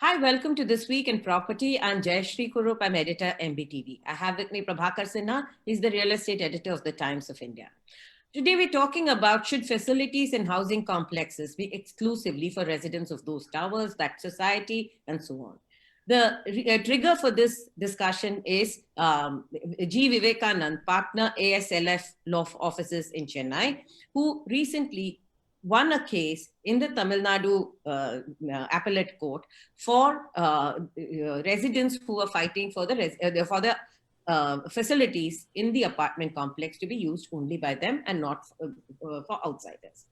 Hi, welcome to This Week in Property. I'm Jayashree Kurup. I'm editor MBTV. I have with me Prabhakar Sinha. He's the real estate editor of the Times of India. Today, we're talking about should facilities and housing complexes be exclusively for residents of those towers, that society, and so on. The trigger for this discussion is G. Vivekanand, partner ASLF law offices in Chennai, who recently won a case in the Tamil Nadu Appellate Court for residents who are fighting for the facilities in the apartment complex to be used only by them and not for outsiders.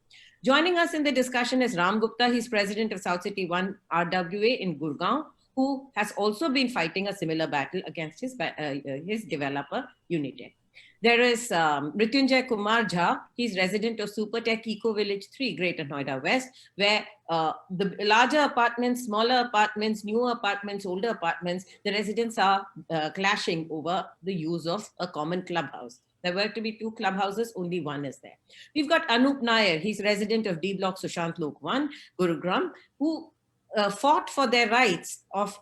Joining us in the discussion is Ram Gupta. He's president of South City 1 RWA in Gurugram, who has also been fighting a similar battle against his developer, Unitech. There is Mrityunjay Kumar. He's resident of Supertech Eco Village 3, Greater Noida West, where the larger apartments, smaller apartments, newer apartments, older apartments, the residents are clashing over the use of a common clubhouse. There were to be 2 clubhouses, only 1 is there. We've got Anup Nair. He's resident of D Block Sushant Lok 1, Gurugram, who fought for their rights of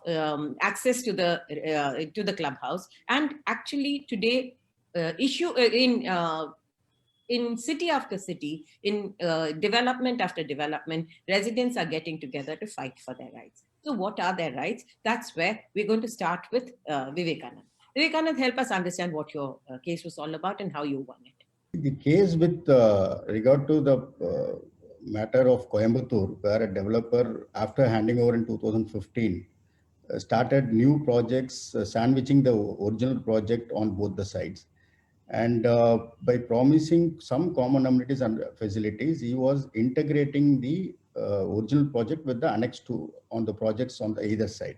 access to the clubhouse, and actually today in city after city, in development after development, residents are getting together to fight for their rights. So what are their rights? That's where we're going to start with Vivekanand. Vivekanand, help us understand what your case was all about and how you won it. The case with regard to the matter of Coimbatore, where a developer, after handing over in 2015, started new projects, sandwiching the original project on both the sides. And by promising some common amenities and facilities, he was integrating the original project with the annex 2 on the projects on the either side.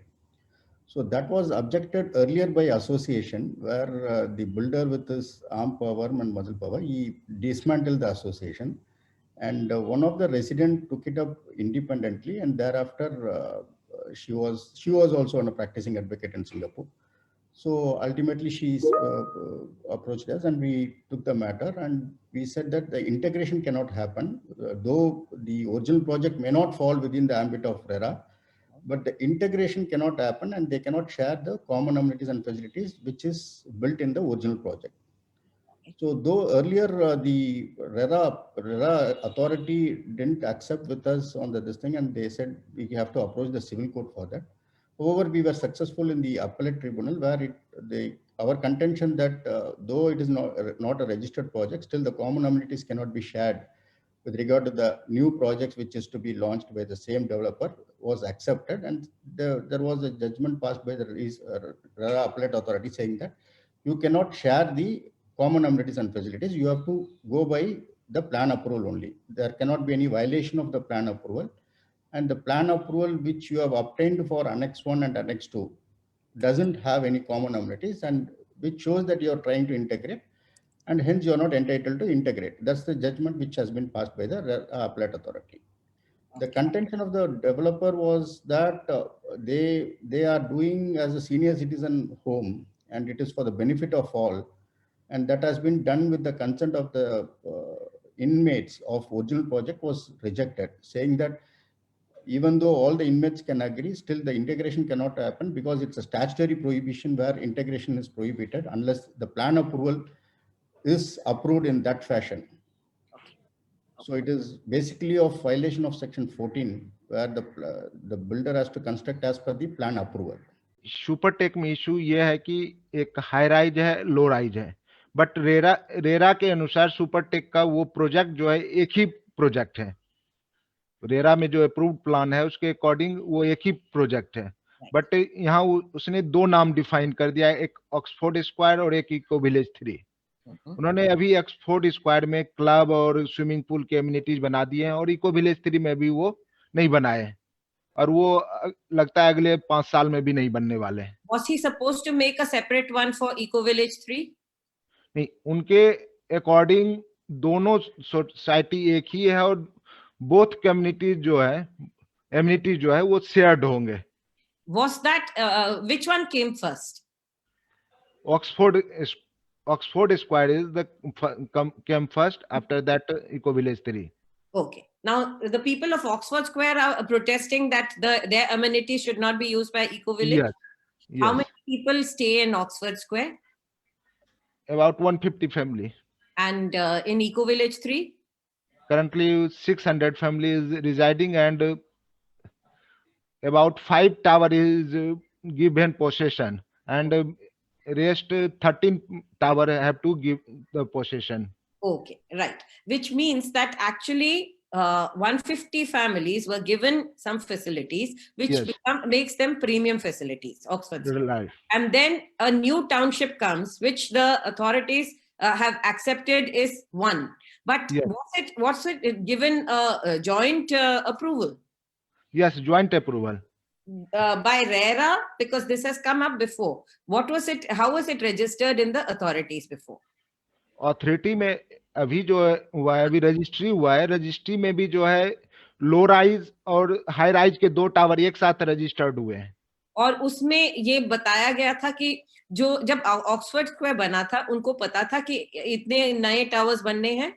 So that was objected earlier by association, where the builder with his arm power and muscle power, he dismantled the association. And one of the residents took it up independently, and thereafter she was also a practicing advocate in Singapore. So ultimately she approached us and we took the matter, and we said that the integration cannot happen, though the original project may not fall within the ambit of RERA, but the integration cannot happen and they cannot share the common amenities and facilities which is built in the original project. So though earlier the RERA authority didn't accept with us on this thing, and they said we have to approach the civil court for that. However, we were successful in the Appellate Tribunal, where our contention that though it is not a registered project, still the common amenities cannot be shared with regard to the new projects which is to be launched by the same developer was accepted, and there was a judgment passed by the RERA Appellate Authority saying that you cannot share the common amenities and facilities. You have to go by the plan approval only. There cannot be any violation of the plan approval. And the plan approval which you have obtained for Annex 1 and Annex 2 doesn't have any common amenities, and which shows that you are trying to integrate, and hence you are not entitled to integrate. That's the judgment which has been passed by the Appellate Authority. The contention of the developer was that they are doing as a senior citizen home, and it is for the benefit of all. And that has been done with the consent of the inmates of original project was rejected, saying that even though all the inmates can agree, still the integration cannot happen because it's a statutory prohibition where integration is prohibited unless the plan approval is approved in that fashion. So it is basically a violation of section 14 where the builder has to construct as per the plan approval. Supertech में issue ये है कि एक high rise है, low rise है, but RERA के अनुसार Supertech का वो प्रोजेक्ट जो है एक ही प्रोजेक्ट है. रेरा में जो अप्रूव्ड प्लान है उसके अकॉर्डिंग वो एक ही प्रोजेक्ट है, बट यहाँ उसने 2 नाम डिफाइन कर दिया है, एक ऑक्सफोर्ड स्क्वायर और एक इको विलेज 3. उन्होंने अभी ऑक्सफोर्ड स्क्वायर में क्लब और स्विमिंग पूल के एमिनिटीज बना दिए हैं और इको विलेज 3 में भी वो नहीं बनाए हैं, और वो लगता है अगले 5 साल में भी नहीं बनने वाले हैं. Was he supposed to make a separate one for Eco Village 3? नहीं, उनके अकॉर्डिंग दोनों सोसाइटी एक ही है और बोथ कम्युनिटीज जो है एमिनिटीज जो है वो शेयर्ड होंगे. Was that which one came first? Oxford Square is the came first, after that Eco Village 3. Okay. Now, the people of Oxford Square are protesting that their amenities should not be used by Eco Village. Yes. How Yes. many people stay in Oxford Square? About 150 family. And in Eco Village 3? Currently 600 families residing, and about 5 tower is given possession, and rest 13 tower have to give the possession. Okay, right. Which means that actually 150 families were given some facilities, which Yes. makes them premium facilities, Oxford Square. Right. And then a new township comes, which the authorities have accepted is one. But Yes. was it given a joint approval? Yes, joint approval. By RERA, because this has come up before. What was it? How was it registered in the authorities before? Authority में अभी जो हुआ है, अभी registry हुआ है, registry में भी जो है लो राइज और हाई राइज के 2 टावर एक साथ रजिस्टर्ड हुए हैं. और उसमें ये बताया गया था कि जो जब ऑक्सफोर्ड स्क्वायर बना था उनको पता था कि इतने नए टावर्स बनने हैं.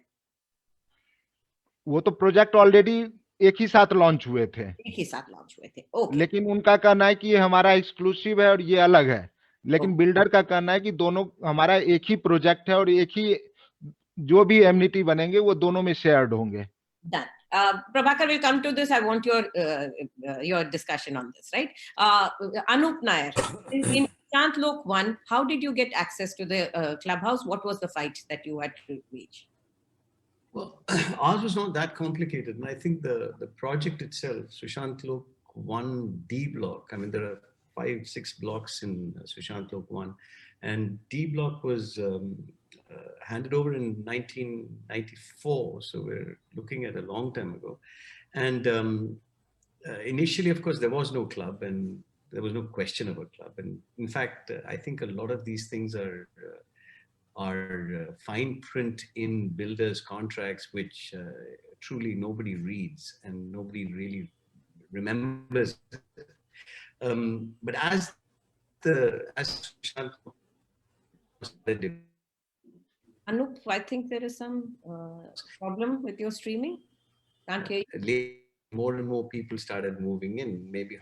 वो तो प्रोजेक्ट ऑलरेडी एक ही साथ लॉन्च हुए थे. एक ही साथ लॉन्च हुए थे. ओके. लेकिन उनका कहना है कि ये हमारा एक्सक्लूसिव है और ये अलग है. लेकिन बिल्डर का कहना है कि दोनों हमारा एक ही प्रोजेक्ट है और एक ही जो भी एमिनिटी बनेंगे वो दोनों में शेयर्ड होंगे. Done. Prabhakar will come to this. I want your discussion on this, right? Anup Nair, in Sushant Lok 1, how did you get access to the clubhouse? What was the fight that you had to reach? Well, ours was not that complicated. And I think the project itself, Sushant Lok 1 D block, I mean, there are 5-6 blocks in Sushant Lok 1. And D block was handed over in 1994. So we're looking at a long time ago. And initially, of course, there was no club and there was no question of a club. And in fact, I think a lot of these things are fine print in builders' contracts, which truly nobody reads and nobody really remembers. But as Anup, I think there is some problem with your streaming. Can't hear you. More and more people started moving in, maybe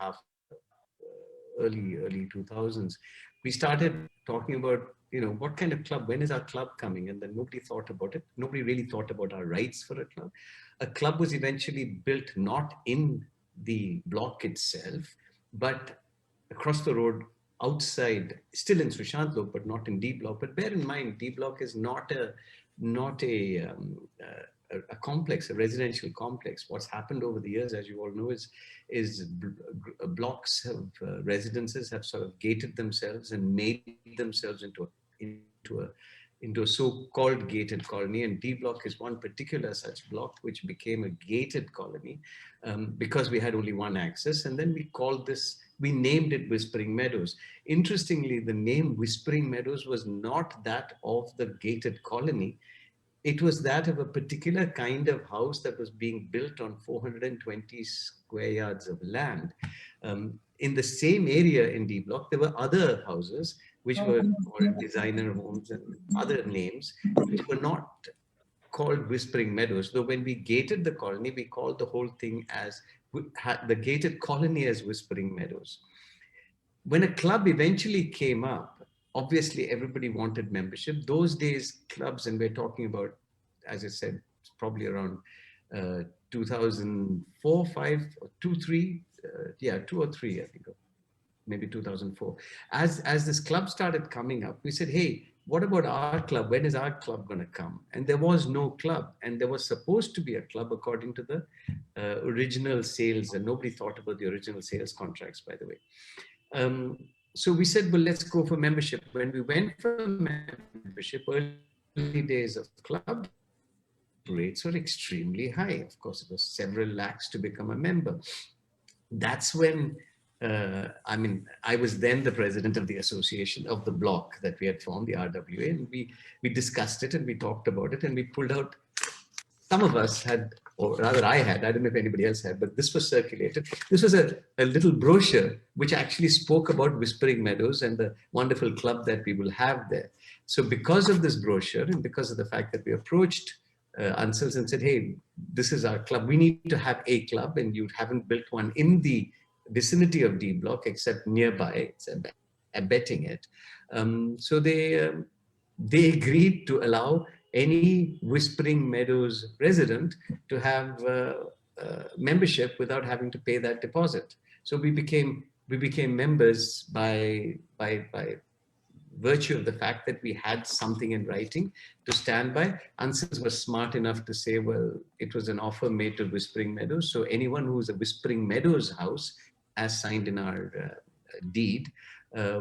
early 2000s. We started talking about, you know, what kind of club, when is our club coming? And then nobody thought about it. Nobody really thought about our rights for a club. A club was eventually built not in the block itself, but across the road outside, still in Sushant Lok, but not in D block. But bear in mind, D block is not a complex, a residential complex. What's happened over the years, as you all know, is blocks of residences have sort of gated themselves and made themselves into a so-called gated colony, and D block is one particular such block which became a gated colony because we had only one access. And then we named it Whispering Meadows. Interestingly, the name Whispering Meadows was not that of the gated colony. It was that of a particular kind of house that was being built on 420 square yards of land. In the same area in D block, there were other houses which were called designer homes and other names, which were not called Whispering Meadows. Though when we gated the colony, we called the whole thing as the gated colony as Whispering Meadows. When a club eventually came up, obviously everybody wanted membership. Those days, clubs, and we're talking about, as I said, probably around 2004, 5, or 2, 3, 2 or 3, I think, maybe 2004. As this club started coming up, we said, hey, what about our club? When is our club going to come? And there was no club, and there was supposed to be a club according to the original sales, and nobody thought about the original sales contracts, by the way. So we said, well, let's go for membership. When we went for membership, early days of club, rates were extremely high. Of course, it was several lakhs to become a member. That's when, I was then the president of the association of the block that we had formed, the RWA, and we discussed it and we talked about it and we pulled out, some of us had, or rather I don't know if anybody else had, but this was circulated. This was a little brochure which actually spoke about Whispering Meadows and the wonderful club that we will have there. So because of this brochure and because of the fact that we approached Ansels and said, hey, this is our club. We need to have a club, and you haven't built one in the vicinity of D Block except nearby. It's abetting it. So they agreed to allow any Whispering Meadows resident to have membership without having to pay that deposit. So we became members by virtue of the fact that we had something in writing to stand by. Ansels was smart enough to say, well, it was an offer made to Whispering Meadows. So anyone who's a Whispering Meadows house, as signed in our deed,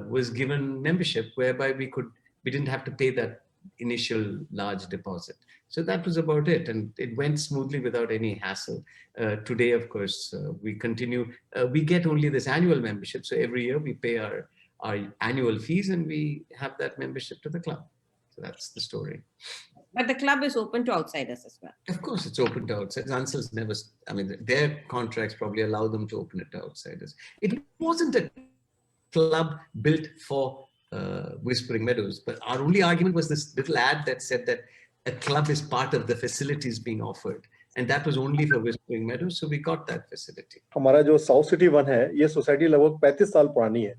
was given membership, whereby we didn't have to pay that initial large deposit. So that was about it, and it went smoothly without any hassle. Today, of course, we continue. We get only this annual membership, so every year we pay our annual fees, and we have that membership to the club. So that's the story. But the club is open to outsiders as well. Of course, it's open to outsiders. Ansels never, I mean, their contracts probably allow them to open it to outsiders. It wasn't a club built for Whispering Meadows, but our only argument was this little ad that said that a club is part of the facilities being offered, and that was only for Whispering Meadows, so we got that facility. हमारा जो south city 1 है, ये society लगभग 35 साल पुरानी है,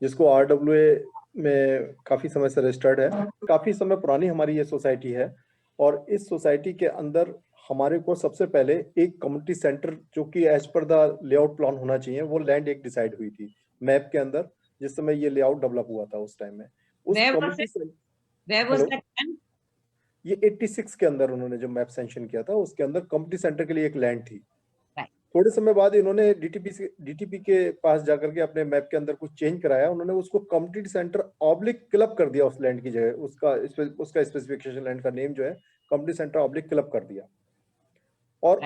जिसको RWA में काफी समय से रजिस्टर्ड है। काफी समय पुरानी हमारी ये सोसाइटी है, और इस सोसाइटी के अंदर हमारे को सबसे पहले एक कम्युनिटी सेंटर, जो कि as per the layout plan होना चाहिए, वो लैंड एक डिसाइड हुई थी मैप के अंदर, जिस समय ये लेआउट डेवलप हुआ था उस टाइम में। उस ये 86 के अंदर उन्होंने जो मैप सैंक्शन किया था, उसके अंदर कम्युनिटी सेंटर के लिए एक लैंड थी। थोड़े समय बाद इन्होंने डीटीपी के पास जाकर के अपने मैप के अंदर कुछ चेंज कराया, उन्होंने उसको कम्युनिटी सेंटर ऑब्लिक क्लब कर दिया उस लैंड की जगह, उसका स्पेसिफिकेशन लैंड का नेम जो है कम्युनिटी सेंटर ऑब्लिक क्लब कर दिया, और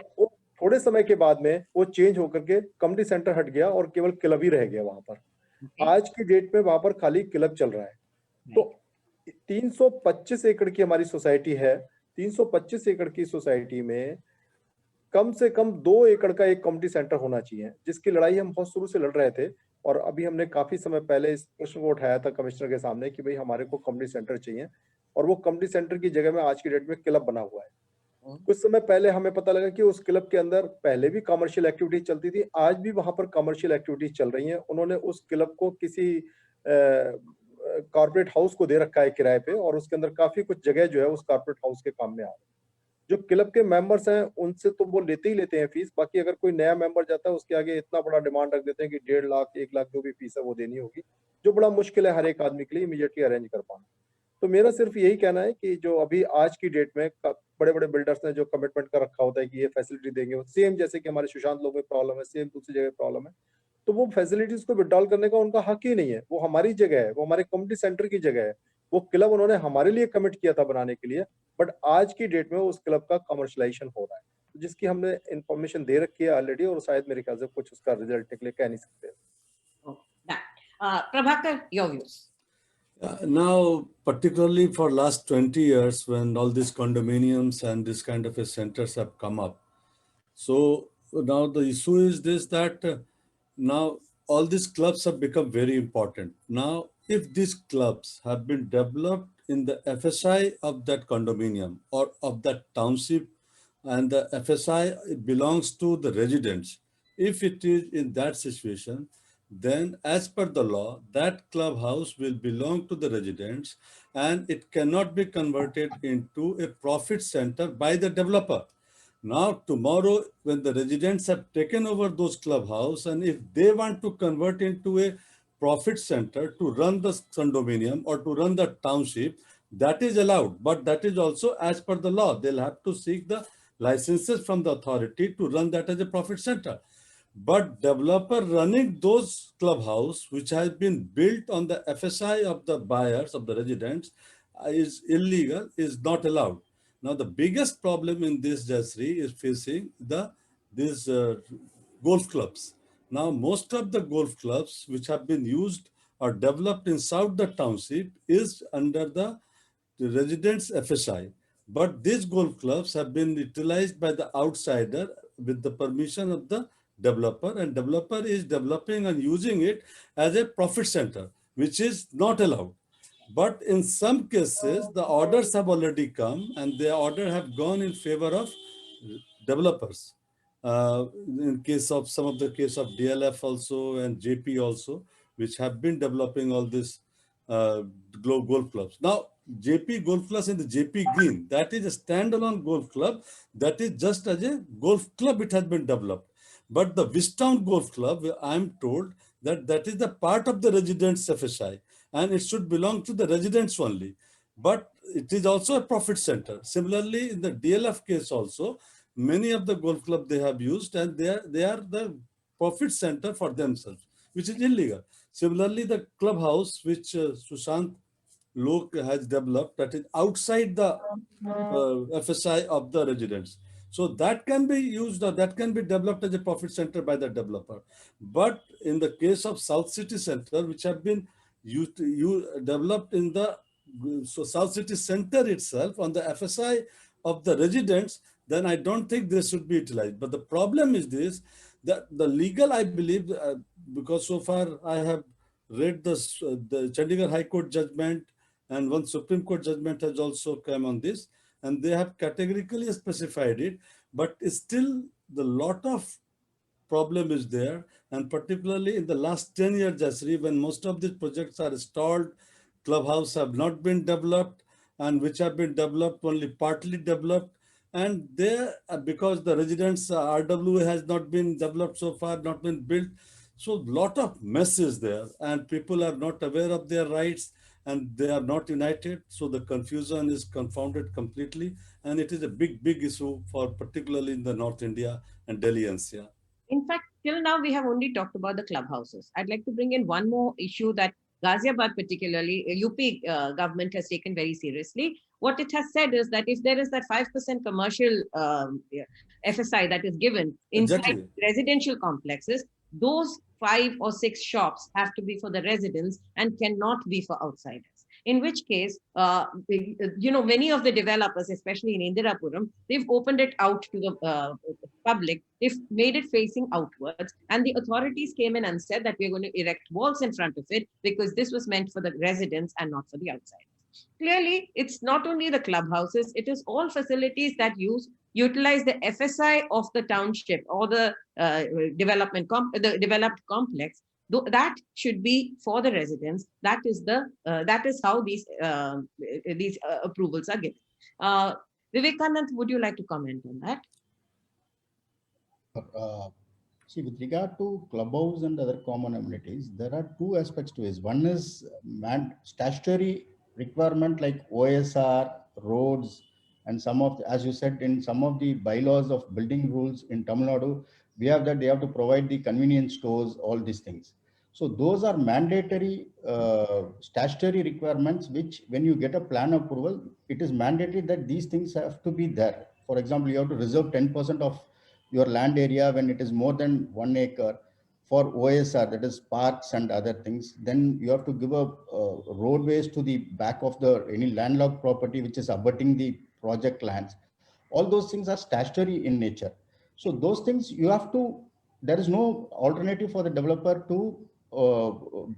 थोड़े समय के बाद में वो चेंज होकर के कम्युनिटी सेंटर हट गया और केवल क्लब ही रह गया वहां पर। आज की डेट में वहां पर खाली क्लब चल रहा है। तो 325 एकड़ की हमारी सोसाइटी है। 325 एकड़ की सोसाइटी में कम से कम 2 एकड़ का एक कम्युनिटी सेंटर होना चाहिए, जिसकी लड़ाई हम बहुत शुरू से लड़ रहे थे, और अभी हमने काफी समय पहले इस प्रश्न को उठाया था कमिश्नर के सामने कि भाई हमारे को कम्युनिटी सेंटर चाहिए, और वो कम्युनिटी सेंटर की जगह में आज की डेट में क्लब बना हुआ है। कुछ समय पहले हमें पता लगा कि उस क्लब के अंदर पहले भी कमर्शियल एक्टिविटी चलती थी, आज भी वहां पर कमर्शियल एक्टिविटीज चल रही हैं। उन्होंने उस क्लब को किसी कॉर्पोरेट हाउस को दे रखा है किराए पे, और उसके अंदर काफी कुछ जगह जो है उस कॉर्पोरेट हाउस के काम में आ रही है। जो क्लब के मेंबर्स हैं उनसे तो वो लेते ही लेते हैं फीस, बाकी अगर कोई नया मेंबर जाता है उसके आगे इतना बड़ा डिमांड रख देते हैं कि 1.5 लाख 1 लाख जो भी फीस है वो देनी होगी, जो बड़ा मुश्किल है हर एक आदमी के लिए इमीडिएटली अरेंज कर पाना। तो मेरा सिर्फ यही कहना है कि जो अभी आज की डेट में बड़े बड़े बिल्डर्स ने जो कमिटमेंट कर रखा होता है कि ये फैसिलिटी देंगे, सेम जैसे कि हमारे सुशांत लोग में प्रॉब्लम है, सेम दूसरी जगह प्रॉब्लम है, तो वो फैसिलिटीज को विड्रॉल करने का उनका हक ही नहीं है। वो हमारी जगह है, वो हमारे कम्युनिटी सेंटर की जगह है। वो क्लब उन्होंने हमारे लिए कमिट किया था बनाने के लिए, बट आज की डेट में उस क्लब का कमर्शलाइजेशन हो रहा है, जिसकी हमने इंफॉर्मेशन दे रखी है ऑलरेडी, और शायद मेरे ख्याल से कुछ उसका रिजल्ट निकले, कह नहीं सकते। Prabhakar, your views. Now, particularly for last 20 years, when all these condominiums and this kind of a centers have come up, so now the issue is this, that now all these clubs have become very important. Now, if these clubs have been developed in the FSI of that condominium or of that township, and the FSI belongs to the residents, if it is in that situation, then as per the law, that clubhouse will belong to the residents, and it cannot be converted into a profit center by the developer. Now, tomorrow, when the residents have taken over those clubhouse, and if they want to convert into a profit center to run the condominium or to run the township, that is allowed, but that is also as per the law. They'll have to seek the licenses from the authority to run that as a profit center. But developer running those clubhouse, which has been built on the FSI of the buyers, of the residents, is illegal, is not allowed. Now, the biggest problem in this, Jayashree, is facing these golf clubs. Now, most of the golf clubs which have been used or developed inside the township is under the residents' FSI. But these golf clubs have been utilized by the outsider with the permission of the developer, and developer is developing and using it as a profit center, which is not allowed. But in some cases, the orders have already come and the order have gone in favor of developers. In case of some of the case of DLF also and JP also, which have been developing all this golf clubs. Now, JP Golf Clubs in the JP Green, that is a standalone golf club. That is just as a golf club, it has been developed. But the Vistown Golf Club, I'm told that that is the part of the residents' FSI and it should belong to the residents only. But it is also a profit center. Similarly, in the DLF case also, many of the golf club they have used and they are the profit center for themselves, which is illegal. Similarly, the clubhouse which Sushant Lok has developed, that is outside the FSI of the residents. So that can be used or that can be developed as a profit center by the developer. But in the case of South City Center, which have been developed in the South City Center itself on the FSI of the residents, then I don't think this should be utilized. But the problem is this, that the legal, I believe, because so far I have read the Chandigarh High Court judgment and one Supreme Court judgment has also come on this, and they have categorically specified it, but still the lot of problem is there, and particularly in the last 10 years, Jayashree, when most of these projects are stalled, clubhouse have not been developed, and which have been developed only partly developed, and there because the residents RWA has not been developed so far, not been built, so lot of mess is there, and people are not aware of their rights, and they are not united, so the confusion is confounded completely, and it is a big issue for particularly in the North India and Delhi NCR. In fact, till now, we have only talked about the clubhouses. I'd like to bring in one more issue that Ghaziabad, particularly UP government has taken very seriously. What it has said is that if there is that 5% commercial FSI that is given inside residential complexes, those 5 or 6 shops have to be for the residents and cannot be for outsiders. In which case, many of the developers, especially in Indirapuram, they've opened it out to the public. They've made it facing outwards. And the authorities came in and said that we're going to erect walls in front of it because this was meant for the residents and not for the outsiders. Clearly, it's not only the clubhouses, it is all facilities that utilize the FSI of the township or the developed complex. That should be for the residents. That is how these approvals are given. Vivekanand, would you like to comment on that? See, with regard to clubhouse and other common amenities, there are 2 aspects to it. One is statutory requirement like OSR, roads, and some of, as you said, in some of the bylaws of building rules in Tamil Nadu, we have that they have to provide the convenience stores, all these things. So those are mandatory statutory requirements, which when you get a plan approval, it is mandatory that these things have to be there. For example, you have to reserve 10% of your land area when it is more than 1 acre for OSR, that is parks and other things. Then you have to give a roadways to the back of any landlocked property which is abutting the project lands. All those things are statutory in nature. So those things you have to, there is no alternative for the developer to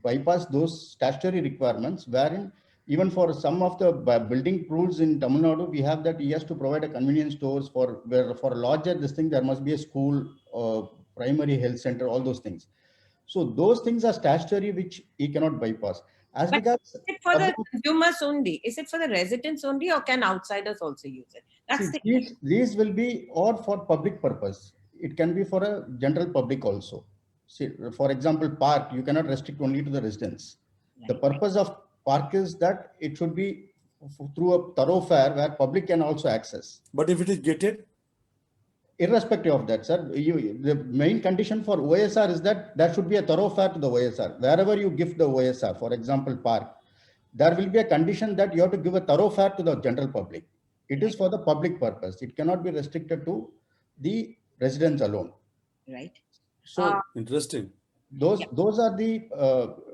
bypass those statutory requirements, wherein even for some of the building rules in Tamil Nadu, we have that he has to provide a convenience stores for a larger this thing, there must be a school, primary health center, all those things. So those things are statutory, which he cannot bypass. As regards, is it for the consumers only? Is it for the residents only, or can outsiders also use it? That's these will be or for public purpose. It can be for a general public also. See, for example, park, you cannot restrict only to the residents. Right. The purpose of park is that it should be through a thoroughfare where public can also access. But if it is gated? Irrespective of that, sir, the main condition for OSR is that there should be a thoroughfare to the OSR. Wherever you give the OSR, for example, park, there will be a condition that you have to give a thoroughfare to the general public. It is for the public purpose. It cannot be restricted to the residents alone. Right. So interesting. Those are the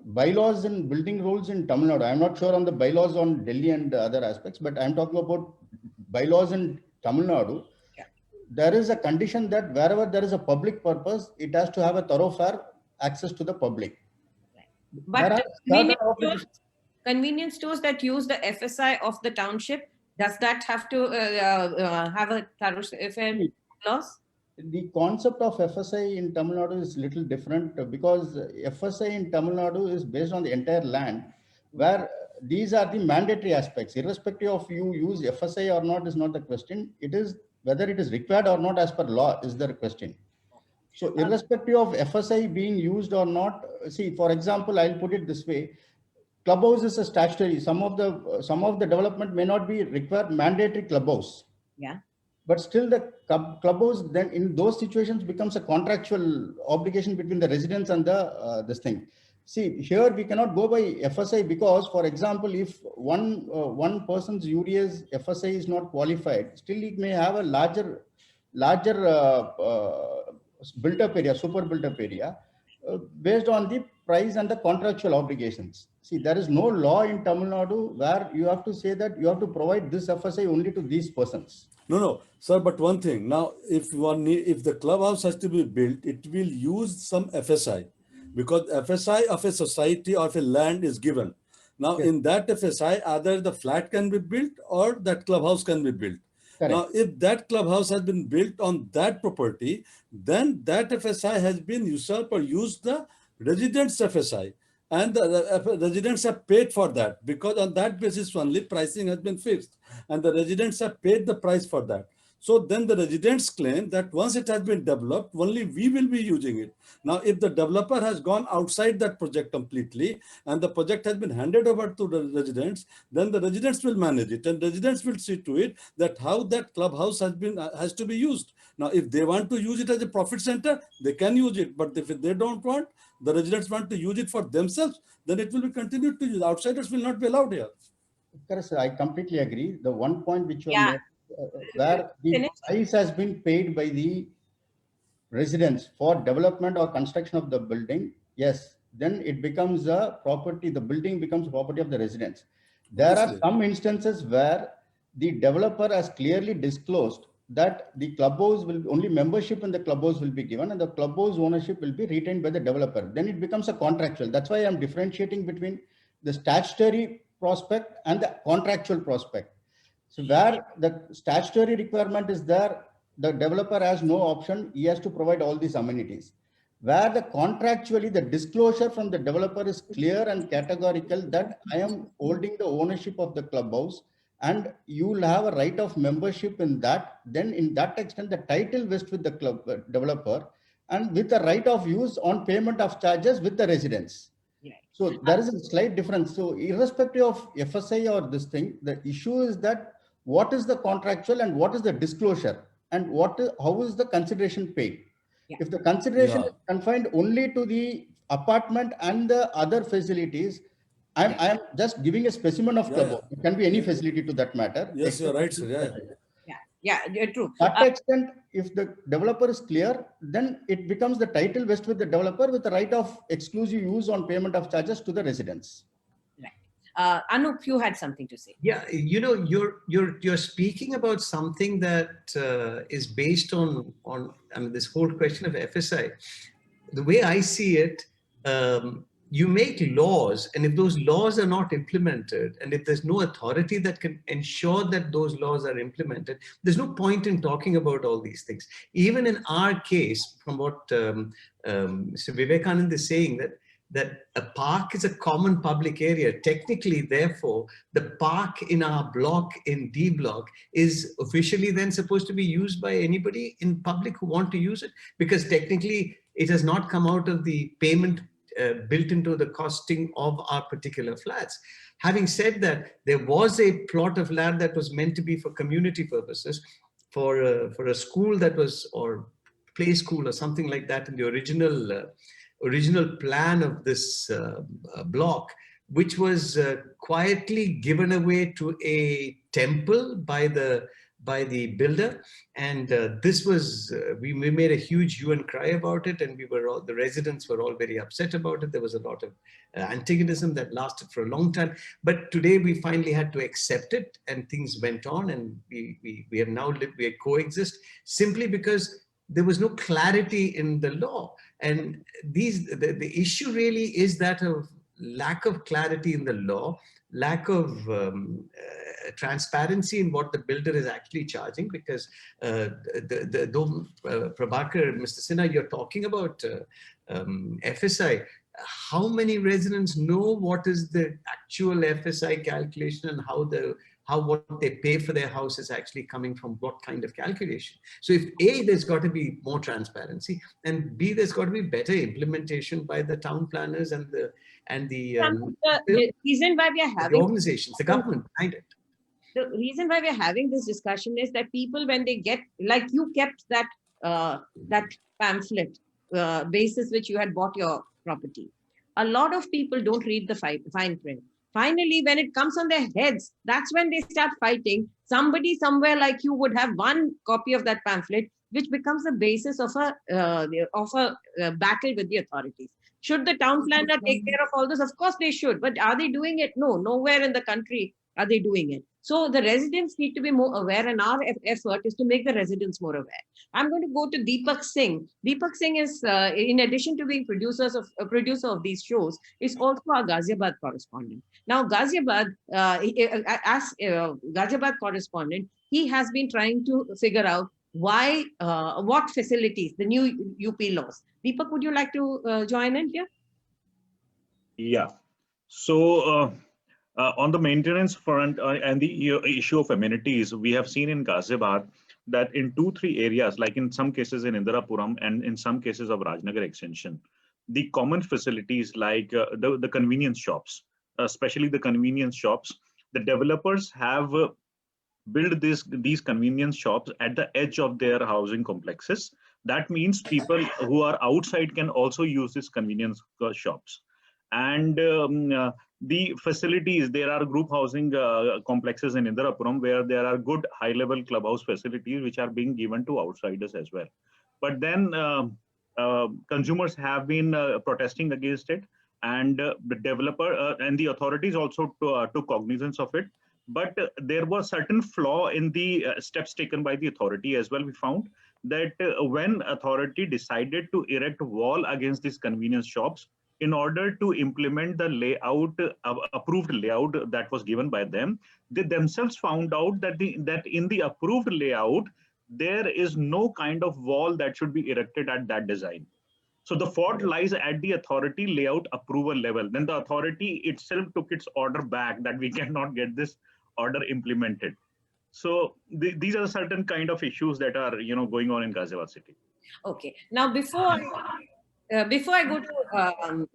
bylaws and building rules in Tamil Nadu. I'm not sure on the bylaws on Delhi and other aspects, but I'm talking about bylaws in Tamil Nadu. There is a condition that wherever there is a public purpose, it has to have a thoroughfare access to the public. But Convenience stores that use the FSI of the township, does that have to have a thoroughfare clause? The concept of FSI in Tamil Nadu is little different because FSI in Tamil Nadu is based on the entire land, where these are the mandatory aspects. Irrespective of you use FSI or not is not the question. It is whether it is required or not as per law is the question. So irrespective of FSI being used or not, see, for example, I'll put it this way. Clubhouse is a statutory. Some of the development may not be required mandatory clubhouse. Yeah. But still the clubhouse then in those situations becomes a contractual obligation between the residents and the this thing. See, here we cannot go by FSI because, for example, if one person's UDA's FSI is not qualified, still it may have a larger built-up area, super built-up area, based on the price and the contractual obligations. See, there is no law in Tamil Nadu where you have to say that you have to provide this FSI only to these persons. No, sir. But one thing now, if the clubhouse has to be built, it will use some FSI, because FSI of a society or of a land is given. Now, Yes. in that FSI, either the flat can be built or that clubhouse can be built. Correct. Now, if that clubhouse has been built on that property, then that FSI has been usurped or used the residents' FSI. And the residents have paid for that, because on that basis only pricing has been fixed and the residents have paid the price for that. So then the residents claim that once it has been developed, only we will be using it. Now, if the developer has gone outside that project completely and the project has been handed over to the residents, then the residents will manage it and residents will see to it that how that clubhouse has to be used. Now, if they want to use it as a profit center, they can use it. But if they don't want, the residents want to use it for themselves, then it will be continued to use. Outsiders will not be allowed here. Correct, sir. I completely agree. The one point which you Yeah. made, where the price has been paid by the residents for development or construction of the building, yes, then it becomes a property, the building becomes property of the residents. There Obviously. are some instances where the developer has clearly disclosed that the clubhouse will only membership in the clubhouse will be given and the clubhouse ownership will be retained by the developer. Then it becomes a contractual. That's why I'm differentiating between the statutory prospect and the contractual prospect. So where the statutory requirement is there, the developer has no option. He has to provide all these amenities. Where the contractually the disclosure from the developer is clear and categorical that I am holding the ownership of the clubhouse and you will have a right of membership in that, then in that extent the title vests with the developer and with the right of use on payment of charges with the residents. So there is a slight difference. So irrespective of FSI or this thing, the issue is that what is the contractual and what is the disclosure and how is the consideration paid? Yeah. If the consideration Yeah. is confined only to the apartment and the other facilities, I am just giving a specimen of clubhouse. It can be any facility to that matter. Yes, you're right, sir. Yeah, true. To that extent, if the developer is clear, then it becomes the title vests with the developer with the right of exclusive use on payment of charges to the residents. Right. Anup, you had something to say. Yeah, you know, you're speaking about something that is based on I mean, this whole question of FSI. The way I see it, you make laws, and if those laws are not implemented, and if there's no authority that can ensure that those laws are implemented, there's no point in talking about all these things. Even in our case, from what Mr. Vivekanand is saying, that a park is a common public area. Technically, therefore, the park in our block, in D block, is officially then supposed to be used by anybody in public who want to use it, because technically it has not come out of the payment built into the costing of our particular flats. Having said that, there was a plot of land that was meant to be for community purposes, for a school that was, or play school or something like that, in the original plan of this block, which was quietly given away to a temple by the builder. And this was, we made a huge hue and cry about it, and the residents were all very upset about it. There was a lot of antagonism that lasted for a long time. But today we finally had to accept it, and things went on, and we have now lived, we coexist, simply because there was no clarity in the law. And the issue really is that of lack of clarity in the law, lack of transparency in what the builder is actually charging, because though Prabhakar, Mr. Sinha, you're talking about FSI, how many residents know what is the actual FSI calculation and how what they pay for their house is actually coming from what kind of calculation? So if A, there's got to be more transparency, and B, there's got to be better implementation by the town planners and the reason why we are the having organizations, the government behind it. the reason why we're having this discussion is that people, when they get, like you kept that that pamphlet basis which you had bought your property. A lot of people don't read the fine print. Finally, when it comes on their heads, that's when they start fighting. Somebody somewhere like you would have one copy of that pamphlet, which becomes the basis of a battle with the authorities. Should the town planner take care of all this? Of course they should, but are they doing it? No, nowhere in the country are they doing it. So the residents need to be more aware, and our effort is to make the residents more aware. I'm going to go to Deepak Singh. Deepak Singh is, in addition to being producer of these shows, is also our Ghaziabad correspondent. Now, Ghaziabad, as Ghaziabad correspondent, he has been trying to figure out why, what facilities, the new UP laws. Deepak, would you like to join in here? Yeah. So on the maintenance front and the issue of amenities, we have seen in Ghaziabad that in 2-3 areas, like in some cases in Indirapuram and in some cases of Rajnagar extension, the common facilities like the convenience shops, especially the convenience shops, the developers have built these convenience shops at the edge of their housing complexes. That means people who are outside can also use these convenience shops. And the facilities, there are group housing complexes in Indirapuram where there are good high-level clubhouse facilities which are being given to outsiders as well. But then consumers have been protesting against it, and the developer and the authorities also took cognizance of it. But there was certain flaw in the steps taken by the authority as well. We found that when authority decided to erect a wall against these convenience shops, in order to implement the layout, approved layout that was given by them, they themselves found out that in the approved layout, there is no kind of wall that should be erected at that design. So the fault lies at the authority layout approval level. Then the authority itself took its order back that we cannot get this order implemented. So these are certain kind of issues that are going on in Ghaziabad city. Okay. Now before I go to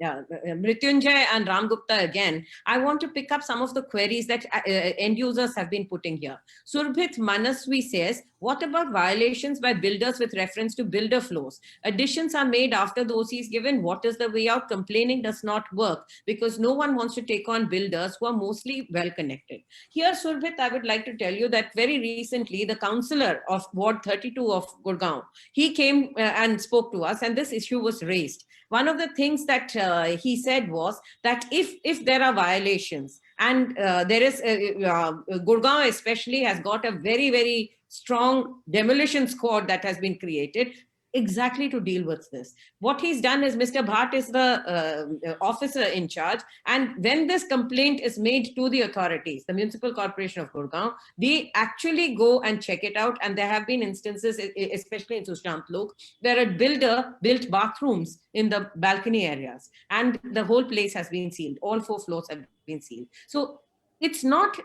Mrityunjay and Ram Gupta again, I want to pick up some of the queries that end users have been putting here. Surbhit Manaswi says, what about violations by builders with reference to builder flows? Additions are made after the OC is given. What is the way out? Complaining does not work because no one wants to take on builders who are mostly well connected. Here, Surbhit, I would like to tell you that very recently, the councillor of Ward 32 of Gurugram, he came and spoke to us, and this issue was raised. One of the things that he said was that if there are violations, and there is, Gurugram especially has got a very, very strong demolition squad that has been created exactly to deal with this. What he's done is Mr. Bhatt is the officer in charge, and when this complaint is made to the authorities, the Municipal Corporation of Gurugram, they actually go and check it out, and there have been instances, especially in Sushant Lok, where a builder built bathrooms in the balcony areas, and the whole place has been sealed. All 4 floors have been sealed. So it's not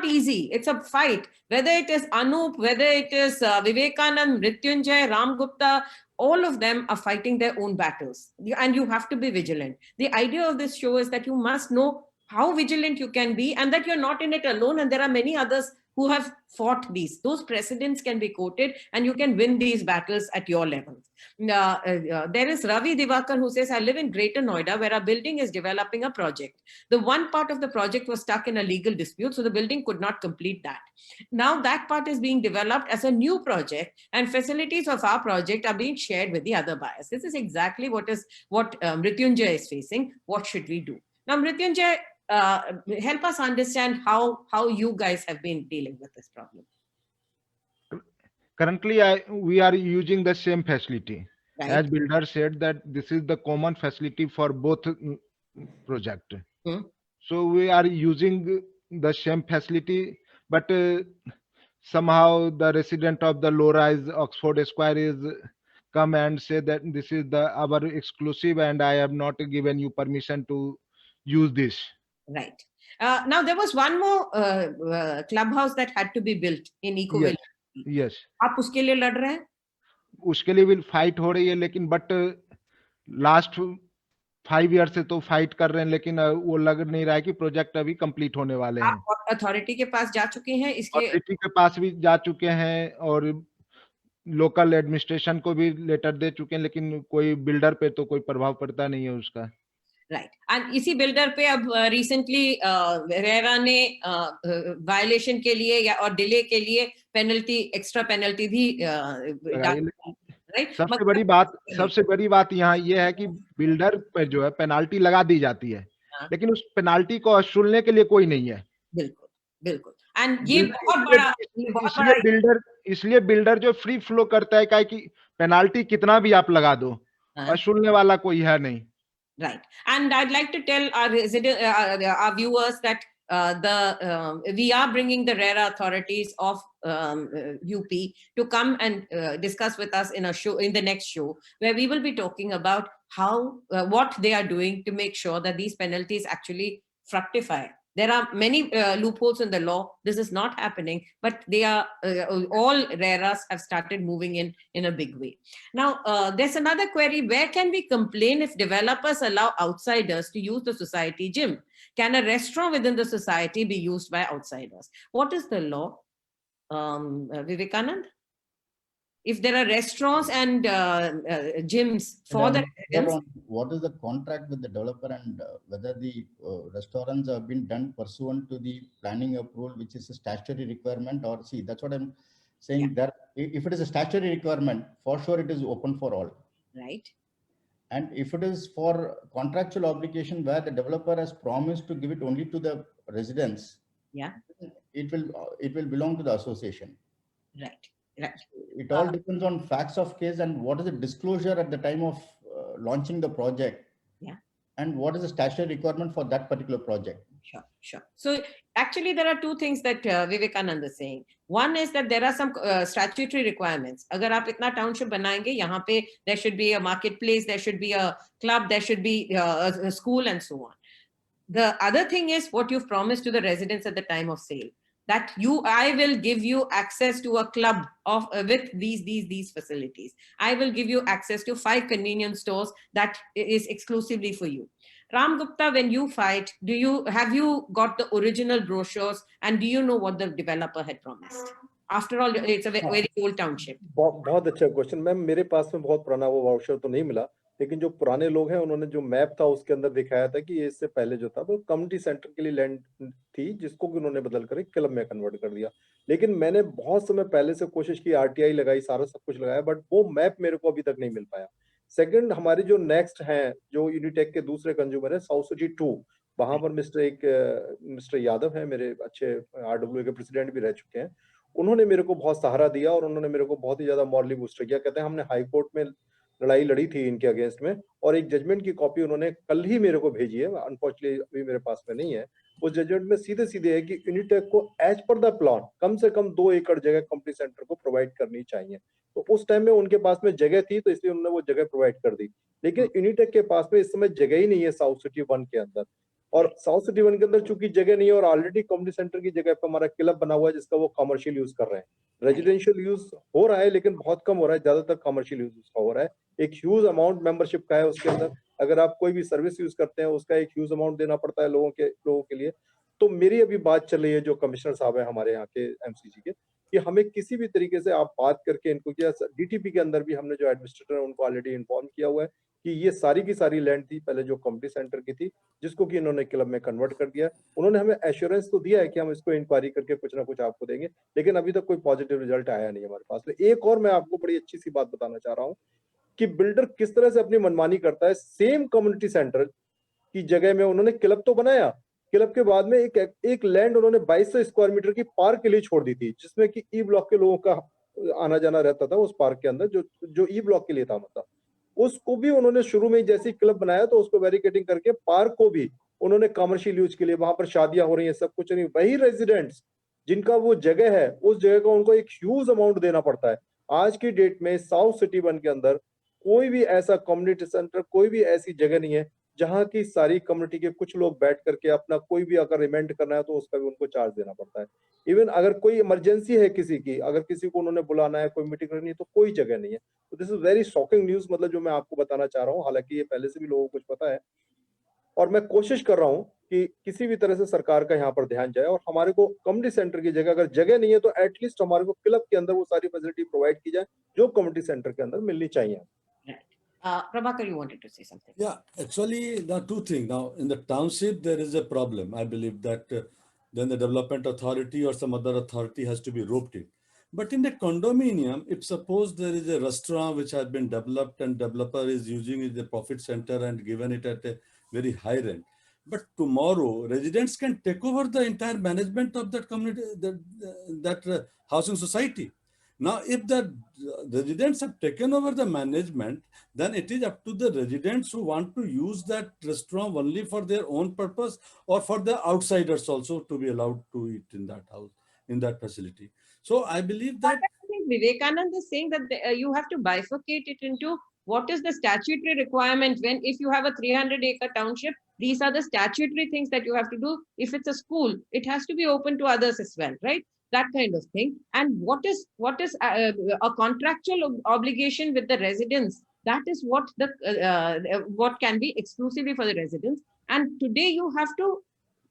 easy. It's a fight. Whether it is Anup, whether it is Vivekanand, Mrityunjay, Ram Gupta, all of them are fighting their own battles. And you have to be vigilant. The idea of this show is that you must know how vigilant you can be, and that you're not in it alone. And there are many others who have fought these. Those precedents can be quoted, and you can win these battles at your level. There is Ravi Divakar who says, I live in Greater Noida, where our building is developing a project. The one part of the project was stuck in a legal dispute, so the building could not complete that. Now that part is being developed as a new project, and facilities of our project are being shared with the other buyers. This is exactly what Mrityunjay is facing. What should we do? Now, Mrityunjay, help us understand how you guys have been dealing with this problem. Currently, we are using the same facility. Right. As builder said that this is the common facility for both project. Hmm. So we are using the same facility, but somehow the resident of the low-rise Oxford Square is come and say that this is our exclusive and I have not given you permission to use this. Right. Now there was one more clubhouse that had to be built in Eco Yes. Village. Yes. आप उसके लिए लड़ रहे हैं? उसके लिए भी fight हो रही है, लेकिन बट लास्ट 5 ईयर से तो फाइट कर रहे हैं, लेकिन वो लग नहीं रहा है कि प्रोजेक्ट अभी कंप्लीट होने वाले हैं। आप अथॉरिटी के पास जा चुके हैं इसके? अथॉरिटी के पास भी जा चुके हैं और लोकल एडमिनिस्ट्रेशन को भी लेटर दे चुके हैं, लेकिन कोई बिल्डर पे तो कोई प्रभाव पड़ता नहीं है उसका। राइट। एंड इसी बिल्डर पे अब रिसेंटली रेरा ने वायलेशन के लिए या और डिले के लिए पेनल्टी, एक्स्ट्रा पेनल्टी भी राइट। सबसे बड़ी बात यहाँ ये है कि बिल्डर पे जो है पेनाल्टी लगा दी जाती है, लेकिन उस पेनाल्टी को वसूलने के लिए कोई नहीं है। बिल्कुल बिल्कुल। एंड ये बहुत बड़ा इसलिए बिल्डर जो फ्री फ्लो करता है, क्या कि पेनाल्टी कितना भी आप लगा दो, वसूलने वाला कोई है नहीं। Right. And I'd like to tell our viewers that we are bringing the RERA authorities of UP to come and discuss with us in a show, in the next show, where we will be talking about how what they are doing to make sure that these penalties actually fructify. There are many loopholes in the law. This is not happening, but they are all RERAs have started moving in a big way. Now, there's another query. Where can we complain if developers allow outsiders to use the society gym? Can a restaurant within the society be used by outsiders? What is the law, Vivekanand? If there are restaurants and gyms for the residents, what is the contract with the developer and whether the restaurants have been done pursuant to the planning approval, which is a statutory requirement, or see, that's what I'm saying, that if it is a statutory requirement, for sure it is open for all. Right. And if it is for contractual obligation where the developer has promised to give it only to the residents, it will belong to the association. Right. Right. It all depends on facts of case and what is the disclosure at the time of launching the project. Yeah. And what is the statutory requirement for that particular project. Sure. So actually there are two things that Vivekanand is saying. One is that there are some statutory requirements. Agar aap itna township banayenge, yahan pe there should be a marketplace, there should be a club, there should be a school and so on. The other thing is what you've promised to the residents at the time of sale. That I will give you access to a club of with these facilities. I will give you access to 5 convenience stores that is exclusively for you. Ram Gupta, when you fight, have you got the original brochures and do you know what the developer had promised? After all, it's a very old township. बहुत अच्छा question ma'am. मेरे पास में बहुत पुराना वो voucher तो नहीं मिला, लेकिन जो पुराने लोग हैं उन्होंने जो मैप था उसके अंदर दिखाया था कि ये इससे पहले जो था वो कम्युनिटी सेंटर के लिए लैंड थी, जिसको कि उन्होंने बदल कर क्लब में कन्वर्ट कर दिया। लेकिन मैंने बहुत समय पहले से कोशिश की, RTI लगाई, सारा सब कुछ लगाया, बट वो मैप मेरे को अभी तक नहीं मिल पाया। सेकंड, हमारे जो नेक्स्ट हैं, जो यूनिटेक के दूसरे कंज्यूमर है, साउथ सिटी 2, वहां पर मिस्टर यादव है, मेरे अच्छे RWA के प्रेसिडेंट भी रह चुके हैं। उन्होंने मेरे को बहुत सहारा दिया और उन्होंने मेरे को बहुत ही ज्यादा मॉरली बूस्ट किया। कहते हैं हमने हाई कोर्ट में लड़ाई लड़ी थी इनके अगेंस्ट में, और एक जजमेंट की कॉपी उन्होंने कल ही मेरे को भेजी है, अनफॉर्चुनेटली अभी मेरे पास में नहीं है। उस जजमेंट में सीधे सीधे है कि यूनिटेक को एज पर द प्लान कम से कम 2 एकड़ जगह कंपनी सेंटर को प्रोवाइड करनी चाहिए। तो उस टाइम में उनके पास में जगह थी, तो इसलिए उन्होंने वो जगह प्रोवाइड कर दी। लेकिन यूनिटेक के पास में इस समय जगह ही नहीं है साउथ सिटी 1 के अंदर, और साउथ सिटी 1 के अंदर चूंकि जगह नहीं है और ऑलरेडी कम्युनिटी सेंटर की जगह पर हमारा क्लब बना हुआ है जिसका वो कमर्शियल यूज कर रहे हैं। रेजिडेंशियल यूज हो रहा है लेकिन बहुत कम हो रहा है, ज्यादातर कमर्शियल यूज उसका हो रहा है। एक ह्यूज अमाउंट मेंबरशिप का है उसके अंदर, अगर आप कोई भी सर्विस यूज करते हैं उसका एक ह्यूज अमाउंट देना पड़ता है लोगों के लिए। तो मेरी अभी बात चल रही है जो कमिश्नर साहब है हमारे यहाँ के MCG के, कि हमें किसी भी तरीके से आप बात करके इनको किया। DTP के अंदर भी हमने जो एडमिनिस्ट्रेटर है उनको ऑलरेडी इन्फॉर्म किया हुआ है कि ये सारी की सारी लैंड थी पहले जो कम्युनिटी सेंटर की थी, जिसको कि इन्होंने क्लब में कन्वर्ट कर दिया। उन्होंने हमें एश्योरेंस तो दिया है कि हम इसको इंक्वायरी करके कुछ ना कुछ आपको देंगे, लेकिन अभी तक कोई पॉजिटिव रिजल्ट आया नहीं हमारे पास में। एक और मैं आपको बड़ी अच्छी सी बात बताना चाह रहा हूँ कि बिल्डर किस तरह से अपनी मनमानी करता है। सेम कम्युनिटी सेंटर की जगह में उन्होंने क्लब तो बनाया, क्लब के बाद में एक लैंड उन्होंने 2200 स्क्वायर मीटर की पार्क के लिए छोड़ दी थी, जिसमें कि E ब्लॉक के लोगों का आना जाना रहता था उस पार्क के अंदर, जो E ब्लॉक के लिए था मतलब। उसको भी उन्होंने शुरू में जैसे ही क्लब बनाया तो उसको बैरिकेडिंग करके पार्क को भी उन्होंने कमर्शियल यूज के लिए, वहां पर शादियां हो रही हैं, सब कुछ नहीं, वही रेजिडेंट्स जिनका वो जगह है, उस जगह को उनको एक ह्यूज अमाउंट देना पड़ता है। आज की डेट में साउथ सिटी वन के अंदर कोई भी ऐसा कम्युनिटी सेंटर, कोई भी ऐसी जगह नहीं है जहां की सारी कम्युनिटी के कुछ लोग बैठ करके अपना कोई भी अगर इवेंट करना है तो उसका भी उनको चार्ज देना पड़ता है। इवन अगर कोई इमरजेंसी है किसी की, अगर किसी को उन्होंने बुलाना है, कोई मीटिंग करनी है, तो कोई जगह नहीं है। तो this is very shocking news, मतलब जो मैं आपको बताना चाह रहा हूँ, हालांकि ये पहले से भी लोगों को कुछ पता है, और मैं कोशिश कर रहा हूँ कि किसी भी तरह से सरकार का यहाँ पर ध्यान जाए और हमारे को कम्युनिटी सेंटर की जगह, अगर जगह नहीं है तो एटलीस्ट हमारे को क्लब के अंदर वो सारी फैसिलिटी प्रोवाइड की जाए जो कम्युनिटी सेंटर के अंदर मिलनी चाहिए। Prabhakar, you wanted to say something? Yeah, actually, there are two things. Now, in the township, there is a problem. I believe that then the development authority or some other authority has to be roped in. But in the condominium, if suppose there is a restaurant which has been developed and developer is using it as a profit center and given it at a very high rent, but tomorrow residents can take over the entire management of that community, that housing society. Now, if the residents have taken over the management, then it is up to the residents who want to use that restaurant only for their own purpose or for the outsiders also to be allowed to eat in that house, in that facility. So I believe that... I think Vivekanand is saying that you have to bifurcate it into what is the statutory requirement when, if you have a 300-acre township, these are the statutory things that you have to do. If it's a school, it has to be open to others as well, right? That kind of thing. And what is a contractual obligation with the residents? That is what what can be exclusively for the residents. And today you have to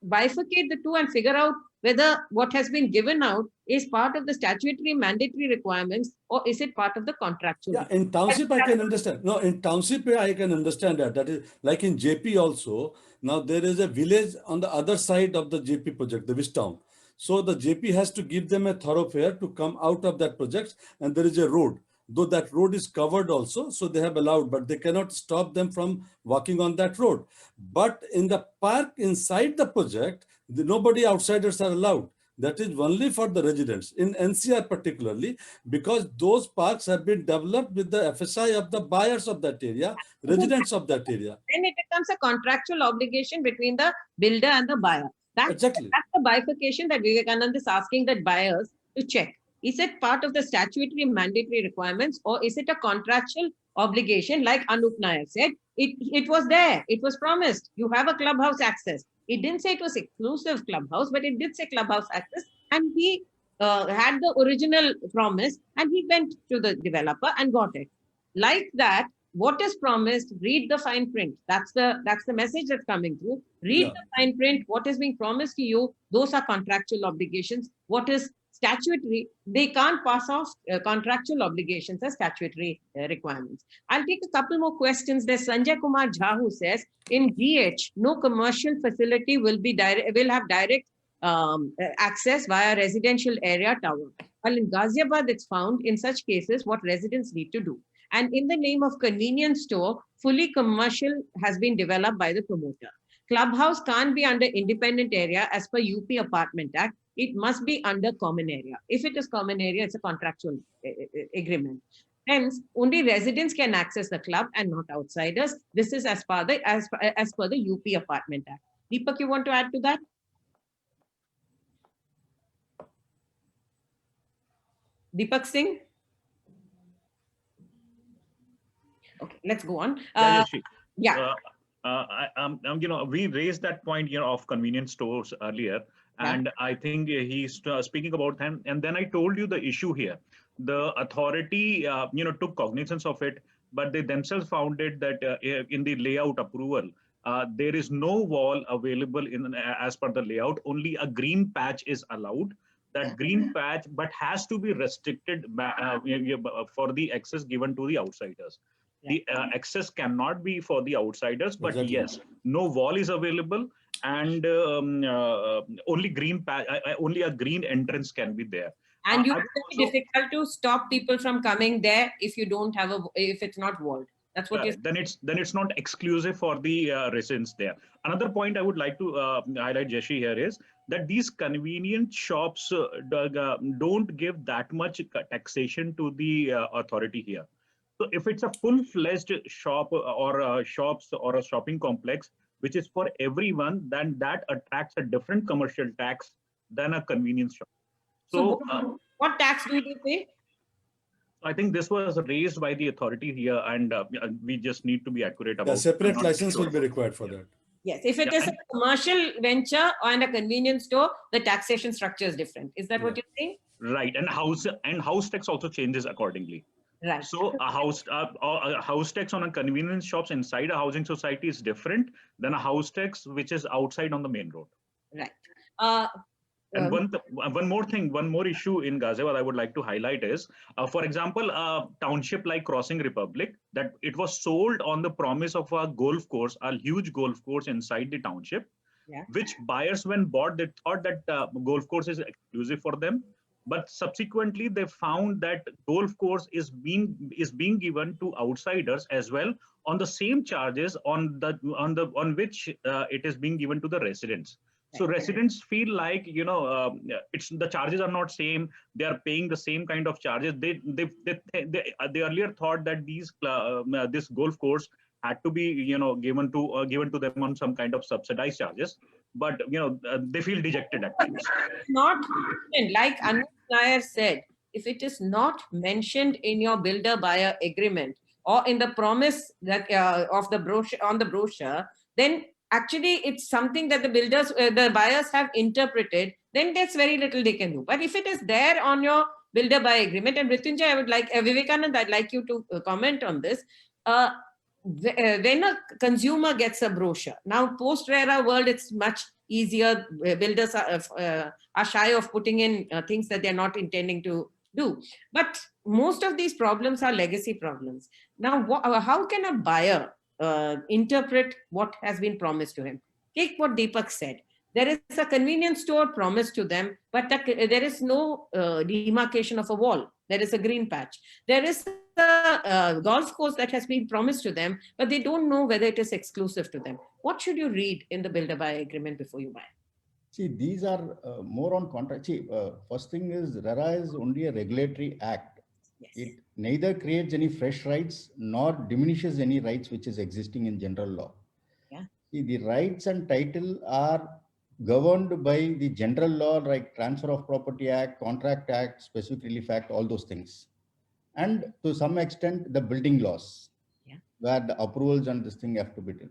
bifurcate the two and figure out whether what has been given out is part of the statutory mandatory requirements or is it part of the contractual. Yeah, in township I can understand. No, in township I can understand that. That is like in JP also. Now there is a village on the other side of the JP project, the Wistown. So the JP has to give them a thoroughfare to come out of that project, and there is a road. Though that road is covered also, so they have allowed, but they cannot stop them from walking on that road. But in the park inside the project, nobody outsiders are allowed. That is only for the residents in NCR particularly, because those parks have been developed with the FSI of the buyers of that area, residents of that area. Then it becomes a contractual obligation between the builder and the buyer. Exactly. That's the bifurcation that Vivekanand is asking that buyers to check. Is it part of the statutory mandatory requirements or is it a contractual obligation? Like Anup Nair said, it was there. It was promised. You have a clubhouse access. It didn't say it was exclusive clubhouse, but it did say clubhouse access. And he had the original promise and he went to the developer and got it. Like that, what is promised, read the fine print. That's the message that's coming through. Read the fine print, what is being promised to you, those are contractual obligations. What is statutory, they can't pass off contractual obligations as statutory requirements. I'll take a couple more questions. There's Sanjay Kumar Jha who says, in GH, no commercial facility will have direct access via residential area tower. While in Ghaziabad, it's found in such cases what residents need to do. And in the name of convenience store, fully commercial has been developed by the promoter. Clubhouse can't be under independent area as per UP Apartment Act. It must be under common area. If it is common area, it's a contractual agreement. Hence, only residents can access the club and not outsiders. This is as per the UP Apartment Act. Deepak, you want to add to that? Deepak Singh? Okay, let's go on. We raised that point of convenience stores earlier, and I think he's speaking about them. And then I told you the issue here. The authority, took cognizance of it, but they themselves found it that in the layout approval, there is no wall available as per the layout. Only a green patch is allowed. That green patch, but has to be restricted for the access given to the outsiders. The access cannot be for the outsiders, but yes, no wall is available, and only a green entrance can be there. And you it's difficult to stop people from coming there if you don't have if it's not walled. That's what you're then it's not exclusive for the residents there. Another point I would like to highlight, Jayashree, here is that these convenient shops don't give that much taxation to the authority here. So if it's a full-fledged shop or shops or a shopping complex, which is for everyone, then that attracts a different commercial tax than a convenience shop. So what tax do they pay? I think this was raised by the authority here, and we just need to be accurate about it. Separate license will be required for that. Yes, if it is a commercial venture and a convenience store, the taxation structure is different. Is that what you're saying? Right, and house tax also changes accordingly. Right. So a house tax on a convenience shops inside a housing society is different than a house tax which is outside on the main road. Right. And one more issue in Ghaziabad I would like to highlight is, for example, a township like Crossing Republic, that it was sold on the promise of a golf course, a huge golf course inside the township, which buyers when bought, they thought that golf course is exclusive for them. But subsequently, they found that golf course is being given to outsiders as well on the same charges on which it is being given to the residents. So residents feel like, it's the charges are not same. They are paying the same kind of charges. They earlier thought that this golf course had to be given to them on some kind of subsidized charges. But they feel dejected at times. Not like Anup Nair said, if it is not mentioned in your builder-buyer agreement or in the promise that of the brochure on the brochure, then actually it's something that the buyers have interpreted. Then there's very little they can do. But if it is there on your builder-buyer agreement, and Mrityunjay, I would like Vivekanand, I'd like you to comment on this. When a consumer gets a brochure, now post-RERA world, it's much easier. Builders are shy of putting in things that they're not intending to do. But most of these problems are legacy problems. Now, how can a buyer interpret what has been promised to him? Take what Deepak said. There is a convenience store promised to them, but there is no demarcation of a wall. There is a green patch. There is a golf course that has been promised to them, but they don't know whether it is exclusive to them. What should you read in the builder-buyer agreement before you buy? See, these are more on contract. See, first thing is RERA is only a regulatory act. Yes. It neither creates any fresh rights nor diminishes any rights which is existing in general law. Yeah. See, the rights and title are governed by the general law like Transfer of Property Act, Contract Act, Specific Relief Act, all those things. And to some extent, the building laws, where the approvals and this thing have to be done.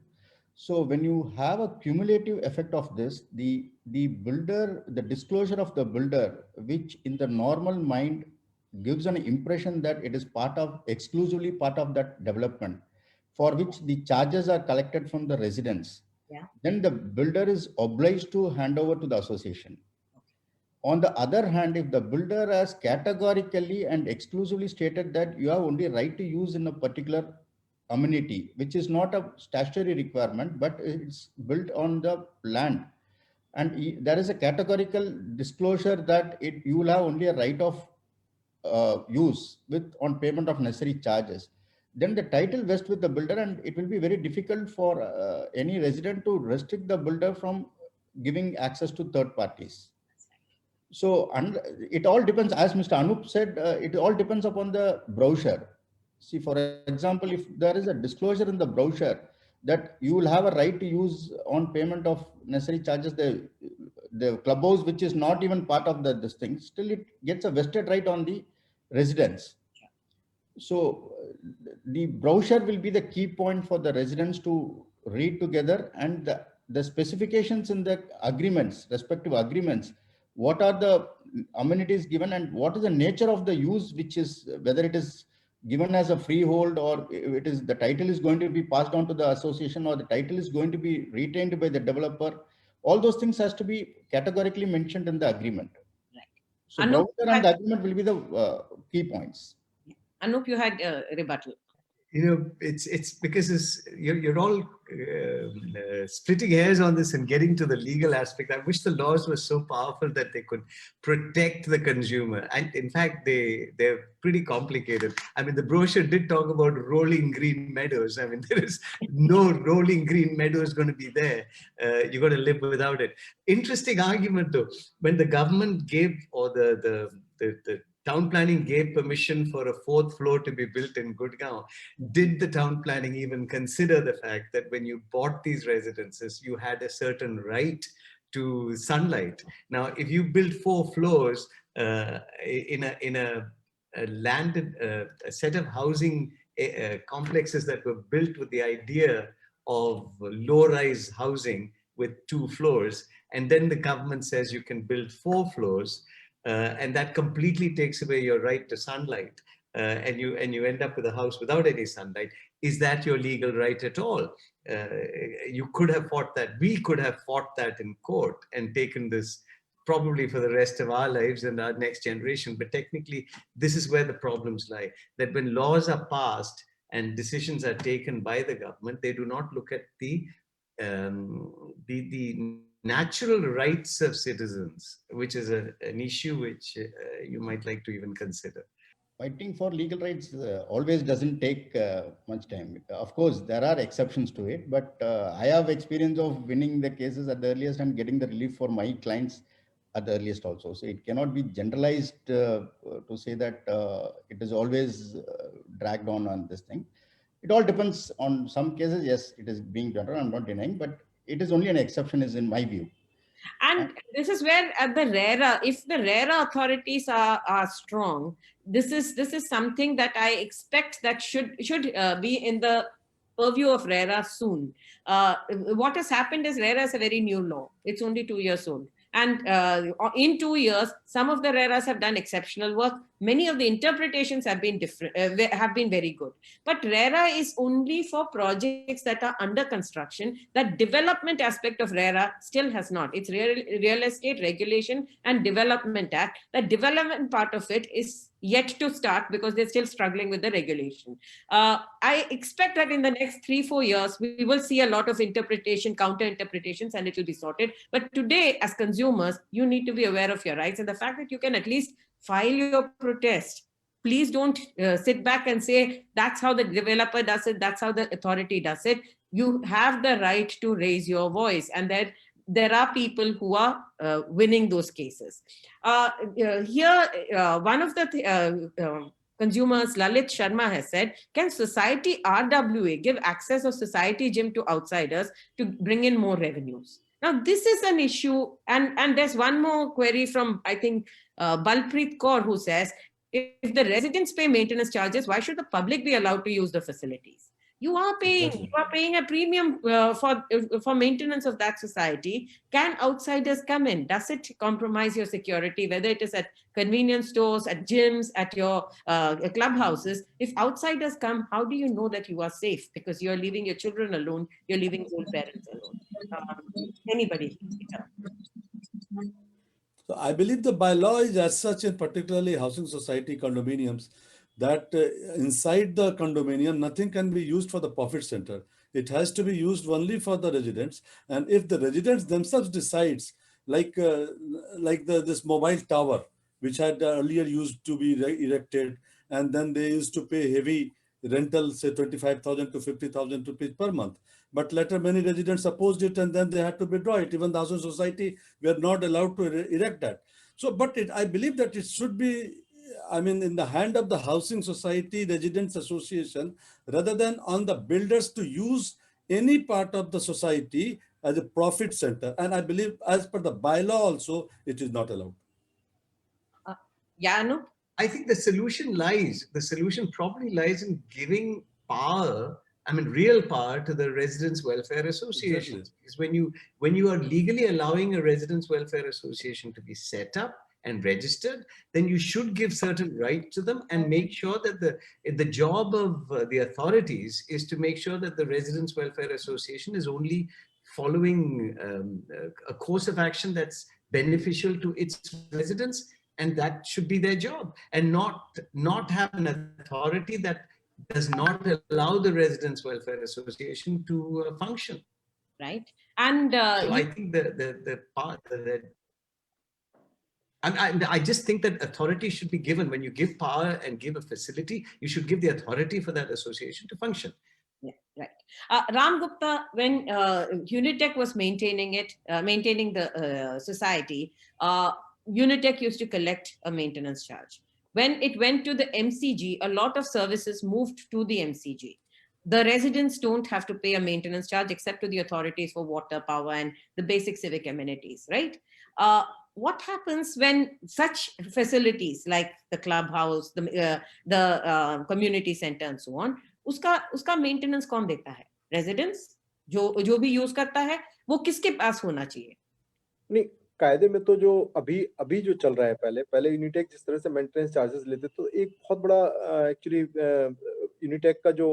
So when you have a cumulative effect of this, the builder, the disclosure of the builder, which in the normal mind gives an impression that it is exclusively part of that development, for which the charges are collected from the residents, then the builder is obliged to hand over to the association. On the other hand, if the builder has categorically and exclusively stated that you have only right to use in a particular amenity, which is not a statutory requirement, but it's built on the land, and there is a categorical disclosure that you will have only a right of use on payment of necessary charges, then the title vests with the builder, and it will be very difficult for any resident to restrict the builder from giving access to third parties. So it all depends, as Mr. Anup said, it all depends upon the brochure. See, for example, if there is a disclosure in the brochure that you will have a right to use on payment of necessary charges, the clubhouse, which is not even part of this thing, still it gets a vested right on the residents. So the brochure will be the key point for the residents to read together, and the specifications in the agreements, respective agreements, what are the amenities given and what is the nature of the use, which is whether it is given as a freehold or it is the title is going to be passed on to the association or the title is going to be retained by the developer. All those things has to be categorically mentioned in the agreement. Right. So brochure and the agreement will be the key points. Anup, you had a rebuttal. It's because you're all splitting hairs on this and getting to the legal aspect. I wish the laws were so powerful that they could protect the consumer. And in fact, they're pretty complicated. I mean, the brochure did talk about rolling green meadows. I mean, there is no rolling green meadows going to be there. You're going to live without it. Interesting argument though. When the government gave, or the town planning gave permission for a 4th floor to be built in Gurugram. Did the town planning even consider the fact that when you bought these residences, you had a certain right to sunlight? Now, if you build 4 floors in a landed a set of housing complexes that were built with the idea of low-rise housing with 2 floors, and then the government says you can build 4 floors, and that completely takes away your right to sunlight, and you end up with a house without any sunlight. Is that your legal right at all? You could have fought that. We could have fought that in court and taken this probably for the rest of our lives and our next generation. But technically, this is where the problems lie, that when laws are passed and decisions are taken by the government, they do not look at the natural rights of citizens, which is an issue which you might like to even consider. Fighting for legal rights always doesn't take much time. Of course, there are exceptions to it, but I have experience of winning the cases at the earliest and getting the relief for my clients at the earliest also. So it cannot be generalized to say that it is always dragged on this thing. It all depends on some cases. Yes, it is being done. I'm not denying, but it is only an exception, is in my view. And this is where at the RERA, if the RERA authorities are strong, this is something that I expect that should be in the purview of RERA soon. What has happened is RERA is a very new law. It's only 2 years old. And in 2 years, some of the RERAs have done exceptional work. Many of the interpretations have been different, have been very good. But RERA is only for projects that are under construction. That development aspect of RERA still has not. It's Real Estate Regulation and Development Act. The development part of it is yet to start because they're still struggling with the regulation. I expect that in the next 3-4 years, we will see a lot of interpretation, counter interpretations, and it will be sorted. But today, as consumers, you need to be aware of your rights, and the fact that you can at least file your protest. Please don't sit back and say, that's how the developer does it, that's how the authority does it. You have the right to raise your voice, and that there are people who are winning those cases. Here, one of the consumers, Lalit Sharma, has said, can Society RWA give access of Society Gym to outsiders to bring in more revenues? Now, this is an issue, and there's one more query from, I think, Balpreet Kaur, who says, if the residents pay maintenance charges, why should the public be allowed to use the facilities? You are paying a premium for maintenance of that society. Can outsiders come in? Does it compromise your security, whether it is at convenience stores, at gyms, at your clubhouses? If outsiders come, how do you know that you are safe? Because you're leaving your children alone, you're leaving old parents alone. Anybody? So I believe the bylaw is as such, in particularly housing society condominiums, that inside the condominium, nothing can be used for the profit center. It has to be used only for the residents. And if the residents themselves decides, like this mobile tower, which had earlier used to be erected, and then they used to pay heavy rental, say 25,000 to 50,000 rupees per month. But later many residents opposed it, and then they had to withdraw it. Even the housing society were not allowed to erect that. So, but I believe that it should be, in the hand of the housing society residents association, rather than on the builders to use any part of the society as a profit center. And I believe as per the bylaw also, it is not allowed. Anup? I think the solution probably lies in giving power, real power to the Residents Welfare Associations. Exactly. Because when you are legally allowing a Residents Welfare Association to be set up and registered, then you should give certain rights to them and make sure that the job of the authorities is to make sure that the Residents Welfare Association is only following a course of action that's beneficial to its residents, and that should be their job, and not have an authority that does not allow the Residents Welfare Association to function. Right. And so I think the part that I just think that authority should be given. When you give power and give a facility, you should give the authority for that association to function. Yeah, right. Ram Gupta, when Unitech was maintaining the society, Unitech used to collect a maintenance charge. When it went to the MCG, a lot of services moved to the MCG. The residents don't have to pay a maintenance charge except to the authorities for water, power, and the basic civic amenities, right? What happens when such facilities like the clubhouse, the community center and so on, उसका maintenance कौन देता है? Residents जो भी use करता है, वो किसके पास होना चाहिए? नहीं, कायदे में तो जो अभी जो चल रहा है, पहले यूनिटेक जिस तरह से मेंटेनेंस चार्जेस लेते, तो एक बहुत बड़ा एक्चुअली यूनिटेक का जो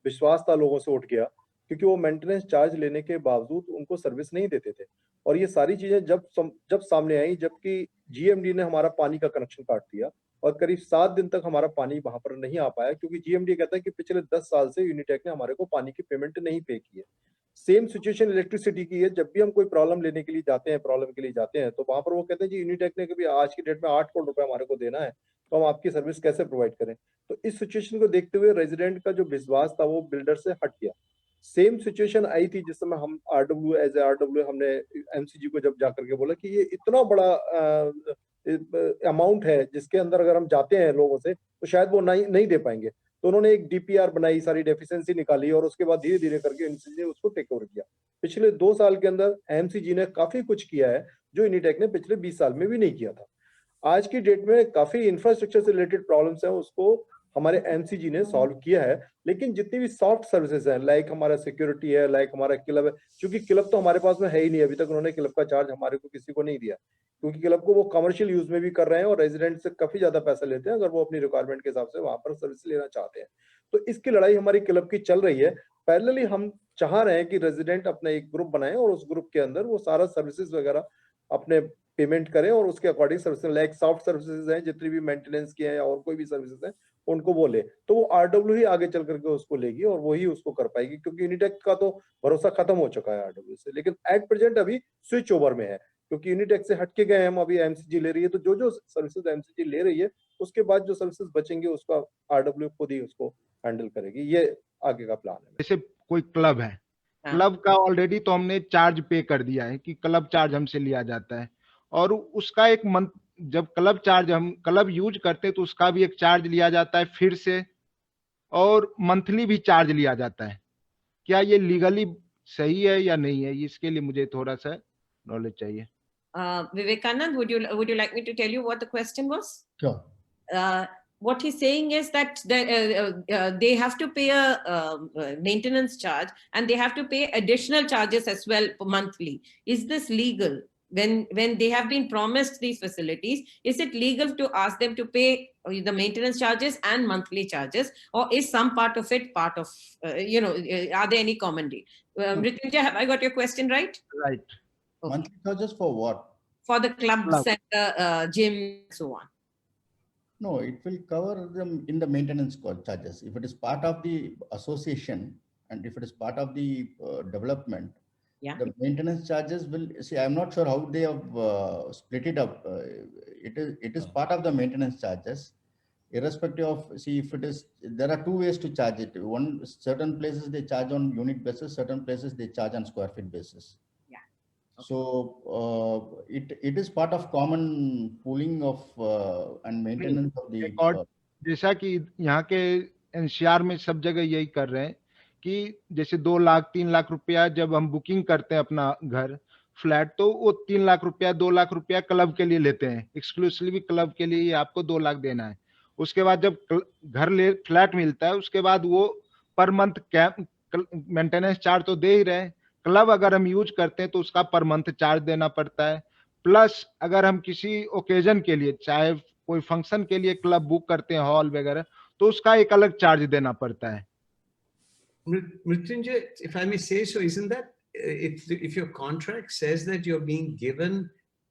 विश्वास था लोगों से उठ गया, क्योंकि वो मेंटेनेंस चार्ज लेने के बावजूद उनको सर्विस नहीं देते थे। और ये सारी चीजें जब सामने आई, जबकि जीएमडी ने हमारा पानी का कनेक्शन काट दिया और करीब 7 दिन तक हमारा पानी वहां पर नहीं आ पाया, क्योंकि जीएमडी कहता है कि पिछले 10 साल से यूनिटेक ने हमारे को पानी की पेमेंट नहीं पे की है। सेम सिचुएशन इलेक्ट्रिसिटी की है। जब भी हम कोई प्रॉब्लम लेने के लिए जाते हैं, तो वहां पर वो कहते हैं जी यूनिटेक ने कभी आज की डेट में 8 करोड़ रुपए हमारे को देना है, तो हम आपकी सर्विस कैसे प्रोवाइड करें। तो इस सिचुएशन को देखते हुए रेजिडेंट का जो विश्वास था वो बिल्डर से हट गया। सेम सिचुएशन आई थी जिस समय हम आरडब्ल्यू हमने एमसीजी को जब जाकर के बोला कि ये इतना बड़ा अमाउंट है जिसके अंदर अगर हम जाते हैं लोगों से तो शायद वो नहीं दे पाएंगे। तो उन्होंने एक डीपीआर बनाई, सारी डेफिशिएंसी निकाली और उसके बाद धीरे धीरे करके एमसीजी ने उसको टेक ओवर किया। पिछले 2 साल के अंदर एमसीजी ने काफी कुछ किया है जो यूनिटेक ने पिछले 20 साल में भी नहीं किया था। आज की डेट में काफी इंफ्रास्ट्रक्चर से रिलेटेड प्रॉब्लम्स हैं, उसको हमारे एमसीजी ने सॉल्व किया है। लेकिन जितनी भी सॉफ्ट सर्विसेज हैं, लाइक हमारा सिक्योरिटी है, लाइक हमारा क्लब है, क्योंकि क्लब तो हमारे पास में है ही नहीं, अभी तक उन्होंने क्लब का चार्ज हमारे को किसी को नहीं दिया, क्योंकि क्लब को वो कमर्शियल यूज में भी कर रहे हैं और रेजिडेंट से काफी ज्यादा पैसा लेते हैं अगर वो अपनी रिक्वायरमेंट के हिसाब से वहां पर सर्विस लेना चाहते हैं। तो इसकी लड़ाई हमारी क्लब की चल रही है। पैरेलली हम चाह रहे हैं कि रेजिडेंट अपना एक ग्रुप बनाएं और उस ग्रुप के अंदर वो सारा सर्विसेज वगैरह अपने पेमेंट करें और उसके according services, like soft services हैं जितनी भी मेंटेनेंस की है या और कोई भी सर्विसेज हैं उनको वो ले, तो वो आरडब्ल्यू ही आगे चल करके उसको लेगी और वही उसको कर पाएगी, क्योंकि यूनिटेक का तो भरोसा खत्म हो चुका है आरडब्ल्यू से। लेकिन एट प्रेजेंट अभी स्विच ओवर में है, क्योंकि यूनिटेक से हटके गए हम, अभी एमसीजी ले रही है। तो जो सर्विसेज एमसीजी ले रही है उसके बाद जो सर्विसेज बचेंगे उसका आरडब्ल्यू खुद ही उसको हैंडल करेगी। ये आगे का प्लान है। जैसे कोई क्लब है, क्लब का ऑलरेडी तो हमने चार्ज पे कर दिया है कि क्लब चार्ज हमसे लिया जाता है, और उसका एक मंथ जब क्लब चार्ज हम क्लब यूज करते हैं तो उसका भी एक चार्ज लिया जाता है फिर से, और मंथली भी चार्ज लिया जाता है। क्या ये लीगली सही है या नहीं है, इसके लिए मुझे थोड़ा सा नॉलेज चाहिए। Vivekanand, would you like me to tell you what the question was? Sure. What he's saying is that they have to pay a maintenance charge and they have to pay additional charges as well monthly. Is this legal? When they have been promised these facilities, is it legal to ask them to pay the maintenance charges and monthly charges, or is some part of it part of, are there any commonly? Mrityunjay, have I got your question right? Right. Okay. Monthly charges for what? For the club center, gym, and so on. No, it will cover them in the maintenance charges. If it is part of the association and if it is part of the development, the maintenance charges will, see, I'm not sure how they have split it up. It is part of the maintenance charges, irrespective of, see, if it is, there are 2 ways to charge it. One, certain places they charge on unit basis, certain places they charge on square feet basis. Okay. So it is part of common pooling of and maintenance of the. जैसा कि यहाँ के NCR में सब जगह यही कर रहे हैं कि जैसे 2 लाख 3 लाख रुपया जब हम बुकिंग करते हैं अपना घर फ्लैट, तो वो 3 लाख रुपया 2 लाख रुपया क्लब के लिए लेते हैं, एक्सक्लूसिवली क्लब के लिए आपको 2 लाख देना है। उसके बाद जब घर फ्लैट मिलता है उसके बाद वो पर मंथ मेंटेनेंस चार्ज तो दे ही रहे हैं। क्लब अगर हम यूज करते हैं तो उसका पर मंथ चार्ज देना पड़ता है, प्लस अगर हम किसी ओकेजन के लिए चाहे कोई फंक्शन के लिए क्लब बुक करते हैं हॉल वगैरह, तो उसका एक अलग चार्ज देना पड़ता है। Mrityunjay, if I may say so, isn't that if your contract says that you're being given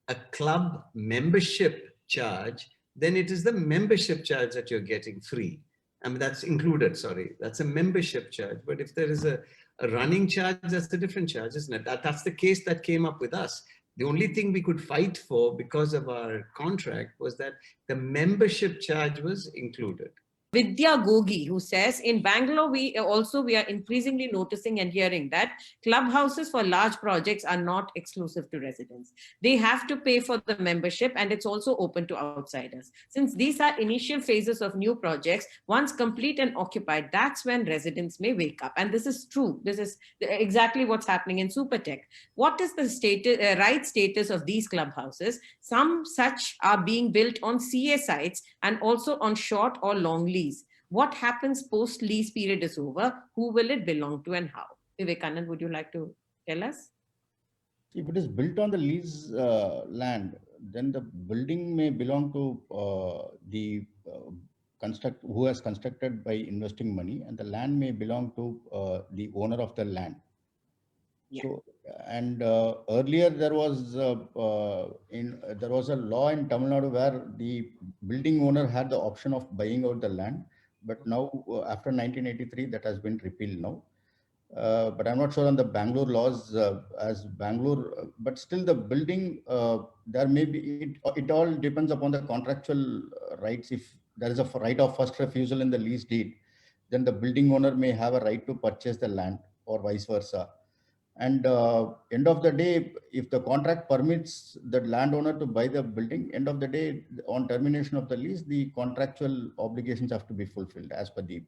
a club membership charge, then it is the membership charge that you're getting free. I mean, that's included, sorry, that's a membership charge. But if there is a running charge, that's a different charge, isn't it? That's the case that came up with us. The only thing we could fight for because of our contract was that the membership charge was included. Vidya Gogi, who says, in Bangalore, we are increasingly noticing and hearing that clubhouses for large projects are not exclusive to residents. They have to pay for the membership, and it's also open to outsiders. Since these are initial phases of new projects, once complete and occupied, that's when residents may wake up. And this is true. This is exactly what's happening in Supertech. What is the right status of these clubhouses? Some such are being built on CA sites and also on short or long lease. What happens post lease period is over? Who will it belong to and how? Vivekanand, would you like to tell us? If it is built on the lease land, then the building may belong to the who has constructed by investing money, and the land may belong to the owner of the land. Yeah. So, and earlier there was a law in Tamil Nadu where the building owner had the option of buying out the land, but now after 1983 that has been repealed now. But I'm not sure on the Bangalore laws as Bangalore, but still the building, there may be, it all depends upon the contractual rights. If there is a right of first refusal in the lease deed, then the building owner may have a right to purchase the land or vice versa. And end of the day, if the contract permits the landowner to buy the building, end of the day, on termination of the lease, the contractual obligations have to be fulfilled as per the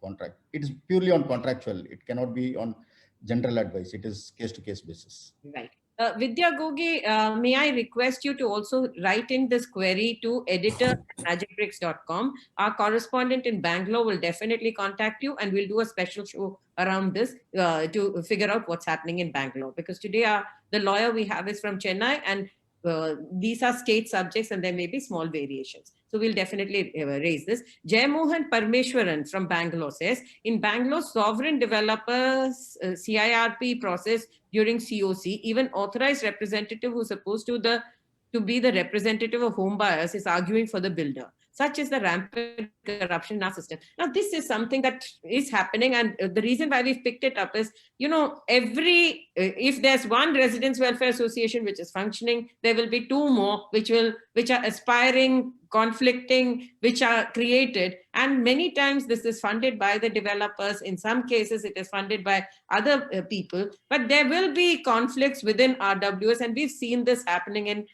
contract. It is purely on contractual. It cannot be on general advice. It is case-to-case basis. Right. Vidya Gogi, may I request you to also write in this query to editor@magicbricks.com. Our correspondent in Bangalore will definitely contact you, and we'll do a special show around this to figure out what's happening in Bangalore. Because today the lawyer we have is from Chennai, and these are state subjects and there may be small variations. So we'll definitely raise this. Jaymohan Parmeshwaran from Bangalore says, in Bangalore, sovereign developers CIRP process during COC, even authorized representative who's supposed to be the representative of homebuyers is arguing for the builder. Such is the rampant corruption in our system. Now, this is something that is happening, and the reason why we've picked it up is, if there's one residents welfare association which is functioning, there will be two more which are aspiring, conflicting, which are created, and many times this is funded by the developers. In some cases, it is funded by other people, but there will be conflicts within RWS, and we've seen this happening in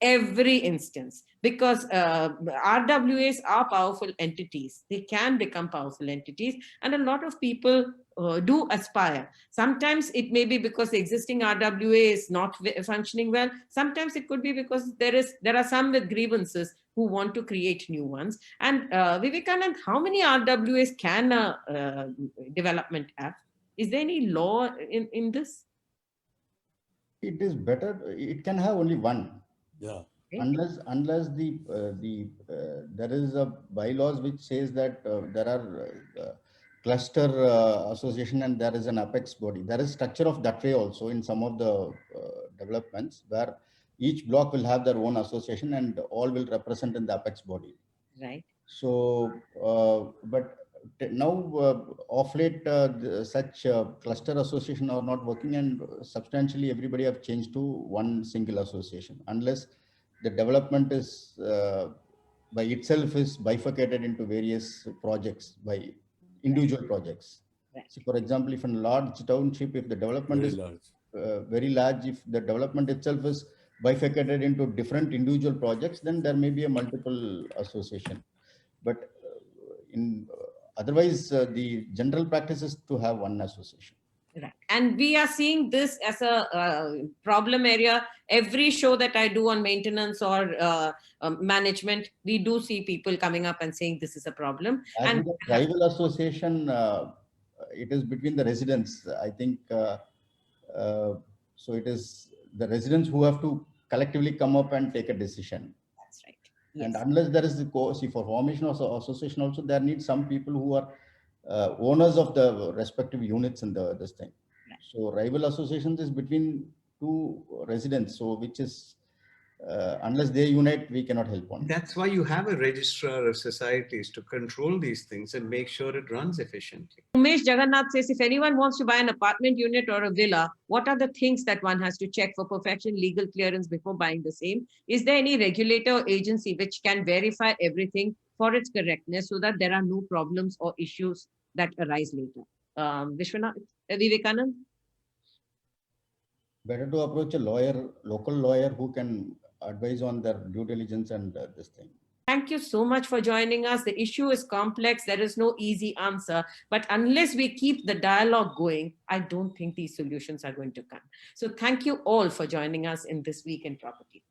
every instance, because RWAs are powerful entities. They can become powerful entities, and a lot of people do aspire. Sometimes it may be because the existing RWA is not functioning well. Sometimes it could be because there are some with grievances who want to create new ones. And Vivekanand, how many RWAs can a development have? Is there any law in this? It is better. It can have only one. Yeah. Unless there is a bylaws which says that there are cluster association and there is an apex body. There is structure of that way also in some of the developments where each block will have their own association and all will represent in the apex body. Right. So, but now of late such cluster association are not working, and substantially everybody have changed to one single association, unless the development is by itself is bifurcated into various projects by individual projects. Right. So for example, if in a large township, if the development Very is large. very large, if the development itself is bifurcated into different individual projects, then there may be a multiple association. But otherwise, the general practice is to have one association. Right. And we are seeing this as a problem area. Every show that I do on maintenance or management, we do see people coming up and saying this is a problem. As and with the tribal association, it is between the residents, I think. So it is the residents who have to collectively come up and take a decision. That's right. Yes. And unless there is the for formation of association also, there need some people who are owners of the respective units in this thing. Right. So rival associations is between two residents, so which is unless they unite, we cannot help on. That's why you have a registrar of societies to control these things and make sure it runs efficiently. Umesh Jagannath says, if anyone wants to buy an apartment unit or a villa, what are the things that one has to check for perfection, legal clearance before buying the same? Is there any regulator or agency which can verify everything for its correctness so that there are no problems or issues that arise later. Vivekanand? Better to approach a lawyer, local lawyer who can advise on their due diligence and this thing. Thank you so much for joining us. The issue is complex. There is no easy answer. But unless we keep the dialogue going, I don't think these solutions are going to come. So thank you all for joining us in This Week in Property.